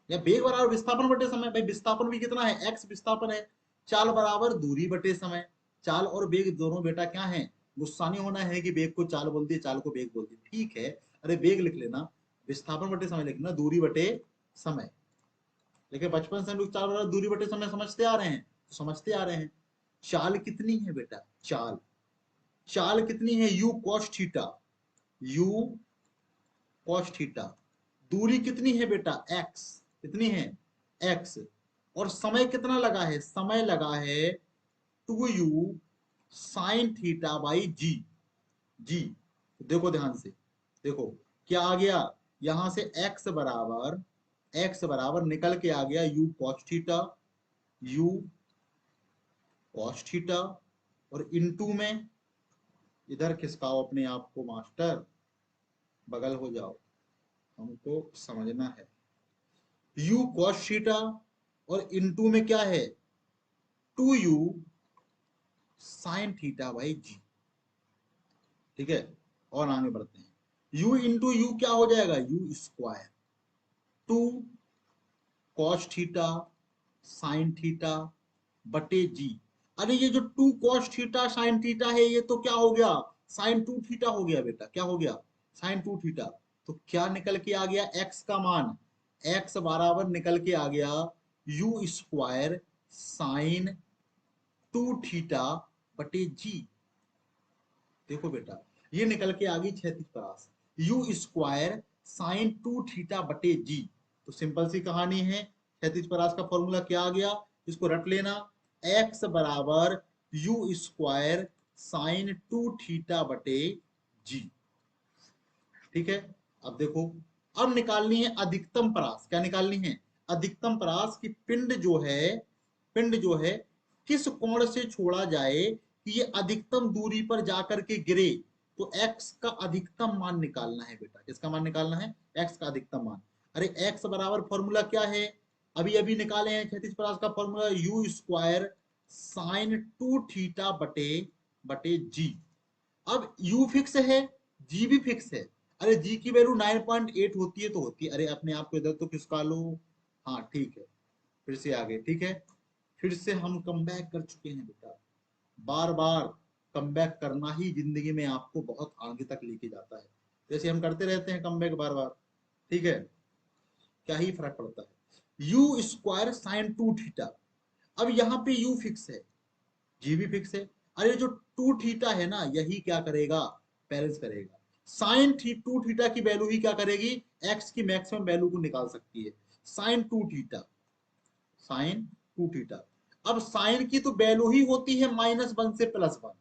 या वेग बराबर विस्थापन बटे समय। भाई विस्थापन भी कितना है, x विस्थापन है, चाल बराबर दूरी बटे समय। चाल और वेग दोनों बेटा क्या है, गुस्सा नहीं होना है कि वेग को चाल बोल दिए, चाल को वेग बोल दिए, ठीक है, अरे वेग लिख लेना, विस्थापन बटे समय लिखना, दूरी बटे समय। लेकिन बचपन से हम लोग चाल बराबर दूरी बटे समय समझते आ रहे हैं, तो समझते आ रहे हैं। चाल कितनी है बेटा, चाल, चाल कितनी है, u cos theta, u cos theta. दूरी कितनी है बेटा, x, कितनी है, x। और समय कितना लगा है, समय लगा है 2u sin थीटा बाई जी, जी। देखो ध्यान से, देखो क्या आ गया, यहां से x बराबर निकल के आ गया u cos theta, u cos theta, और इनटू में इधर खिसकाओ अपने आप को मास्टर, बगल हो जाओ, हमको समझना है, u cos थीटा, और इनटू में क्या है, 2u sin थीटा बाई जी। ठीक है, और आगे बढ़ते हैं, u इंटू यू क्या हो जाएगा, you square 2 cos theta sine theta बटे जी। अरे ये जो 2 कॉस थीटा साइन थीटा है ये तो क्या हो गया, साइन 2 थीटा हो गया बेटा, क्या हो गया, साइन 2 थीटा। तो क्या निकल के आ गया, x का मान, x बराबर निकल के आ गया यू स्क्वायर साइन 2 थीटा बटे जी। देखो बेटा ये निकल के आ गई क्षैतिज परास, यू स्क्वायर साइन 2 थीटा बटे जी। तो सिंपल सी कहानी है, क्षैतिज परास का फॉर्मूला क्या आ गया, इसको रट लेना, x बराबर यू स्क्वायर साइन 2 थीटा बटे जी। ठीक है। अब देखो, अब निकालनी है अधिकतम परास, क्या निकालनी है, अधिकतम परास की पिंड जो है किस कोण से छोड़ा जाए कि ये अधिकतम दूरी पर जाकर के गिरे। तो x का अधिकतम मान निकालना है बेटा, किसका मान निकालना है, x का अधिकतम मान। अरे x बराबर फॉर्मूला क्या है, अभी अभी निकाले हैं क्षैतिज परास का formula, you square sine 2 theta बटे बटे जी। अब u फिक्स है, g भी फिक्स है। अरे g की वैल्यू 9.8 होती है तो होती है, अरे अपने आप को इधर तो किसका लो, हाँ ठीक है, फिर से आगे, ठीक है, फिर से हम कम बैक कर चुके हैं बेटा। बार बार कम बैक करना ही जिंदगी में आपको बहुत आगे तक लेके जाता है, जैसे हम करते रहते हैं कम बैक बार बार, ठीक है, क्या ही फर्क पड़ता है, यू स्क्वायर साइन 2 थीटा। अब यहाँ पे u फिक्स है, जी भी फिक्स है। अरे जो 2 थीटा है ना यही क्या करेगा, बैलेंस करेगा। साइन 2 थीटा की वैल्यू ही क्या करेगी, x की मैक्सिमम वैल्यू को निकाल सकती है, साइन 2 थीटा, साइन 2 थीटा। अब साइन की तो वैल्यू ही होती है -1 से +1,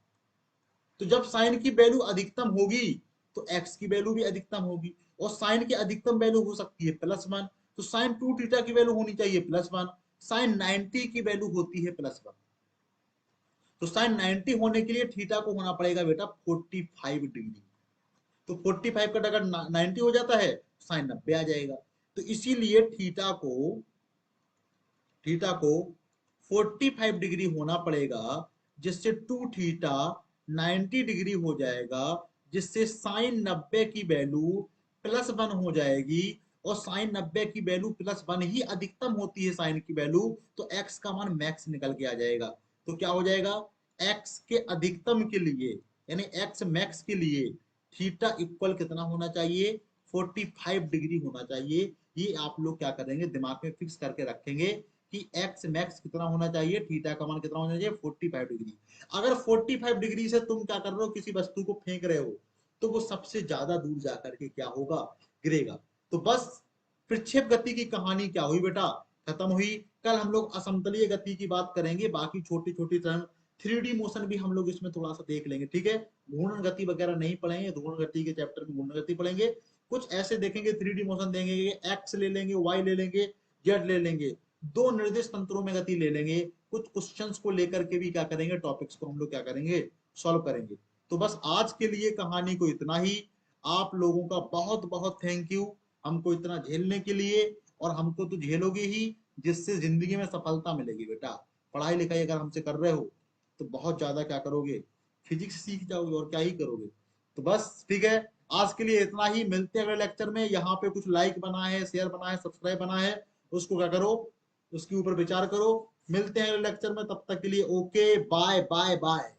तो जब साइन की वैल्यू अधिकतम होगी तो x की वैल्यू भी अधिकतम होगी, और साइन की अधिकतम वैल्यू हो सकती है +1, तो साइन 2 थीटा की वैल्यू होनी चाहिए +1, साइन 90 की वैल्यू होती है +1। तो साइन 90 होने के लिए थीटा को होना पड़ेगा बेटा 45 डिग्री। तो 45 का अगर 90 हो जाता है साइन 90 आ जाएगा। तो इसीलिए थीटा को 45 डिग्री होना पड़ेगा, जिससे 2 थीटा 90 डिग्री हो जाएगा, जिससे साइन 90 की वैल्यू +1 हो जाएगी, और साइन 90 की वैल्यू +1 ही अधिकतम होती है साइन की वैल्यू, तो x का मान मैक्स निकल के आ जाएगा। तो क्या हो जाएगा, x के अधिकतम के लिए यानी x मैक्स के लिए थीटा इक्वल कितना होना चाहिए, 45 डिग्री होना चाहिए। ये आप लोग क्या करेंगे, दिमाग में फिक्स करके रखेंगे कि x मैक्स कितना होना चाहिए, थीटा का मान कितना होना चाहिए, 45 डिग्री। अगर 45 डिग्री से तुम क्या कर रहे हो, किसी वस्तु को फेंक रहे हो, तो वो सबसे ज्यादा दूर जाकर के क्या होगा, गिरेगा। तो बस प्रक्षेप गति की कहानी क्या हुई बेटा, खत्म हुई। कल हम लोग असमतलीय गति की बात करेंगे, बाकी छोटी छोटी टर्म 3D मोशन भी हम लोग इसमें थोड़ा सा देख लेंगे, ठीक है। घूर्णन गति वगैरह नहीं पढ़ेंगे, घूर्णन गति के चैप्टर में घूर्णन गति पढ़ेंगे, कुछ ऐसे देखेंगे 3D मोशन देंगे, एक्स ले लेंगे, वाई ले लेंगे, जेड ले लेंगे, दो निर्दिष्ट तंत्रों में गति ले लेंगे, कुछ क्वेश्चंस को लेकर के भी क्या करेंगे, टॉपिक्स को हम लोग क्या करेंगे, सॉल्व करेंगे। तो बस आज के लिए कहानी को इतना ही। आप लोगों का बहुत बहुत थैंक यू, हमको इतना झेलने के लिए, और हमको तो झेलोगे ही, जिससे जिंदगी में सफलता मिलेगी बेटा। पढ़ाई लिखाई अगर हमसे कर रहे हो तो बहुत ज्यादा क्या करोगे, फिजिक्स सीख जाओगे और क्या ही करोगे। तो बस ठीक है, आज के लिए इतना ही, मिलते हैं अगले लेक्चर में। यहाँ पे कुछ लाइक बना है, शेयर बना है, सब्सक्राइब बना है, उसको क्या करो, उसके ऊपर विचार करो। मिलते हैं अगले लेक्चर में, तब तक के लिए ओके, बाय बाय बाय।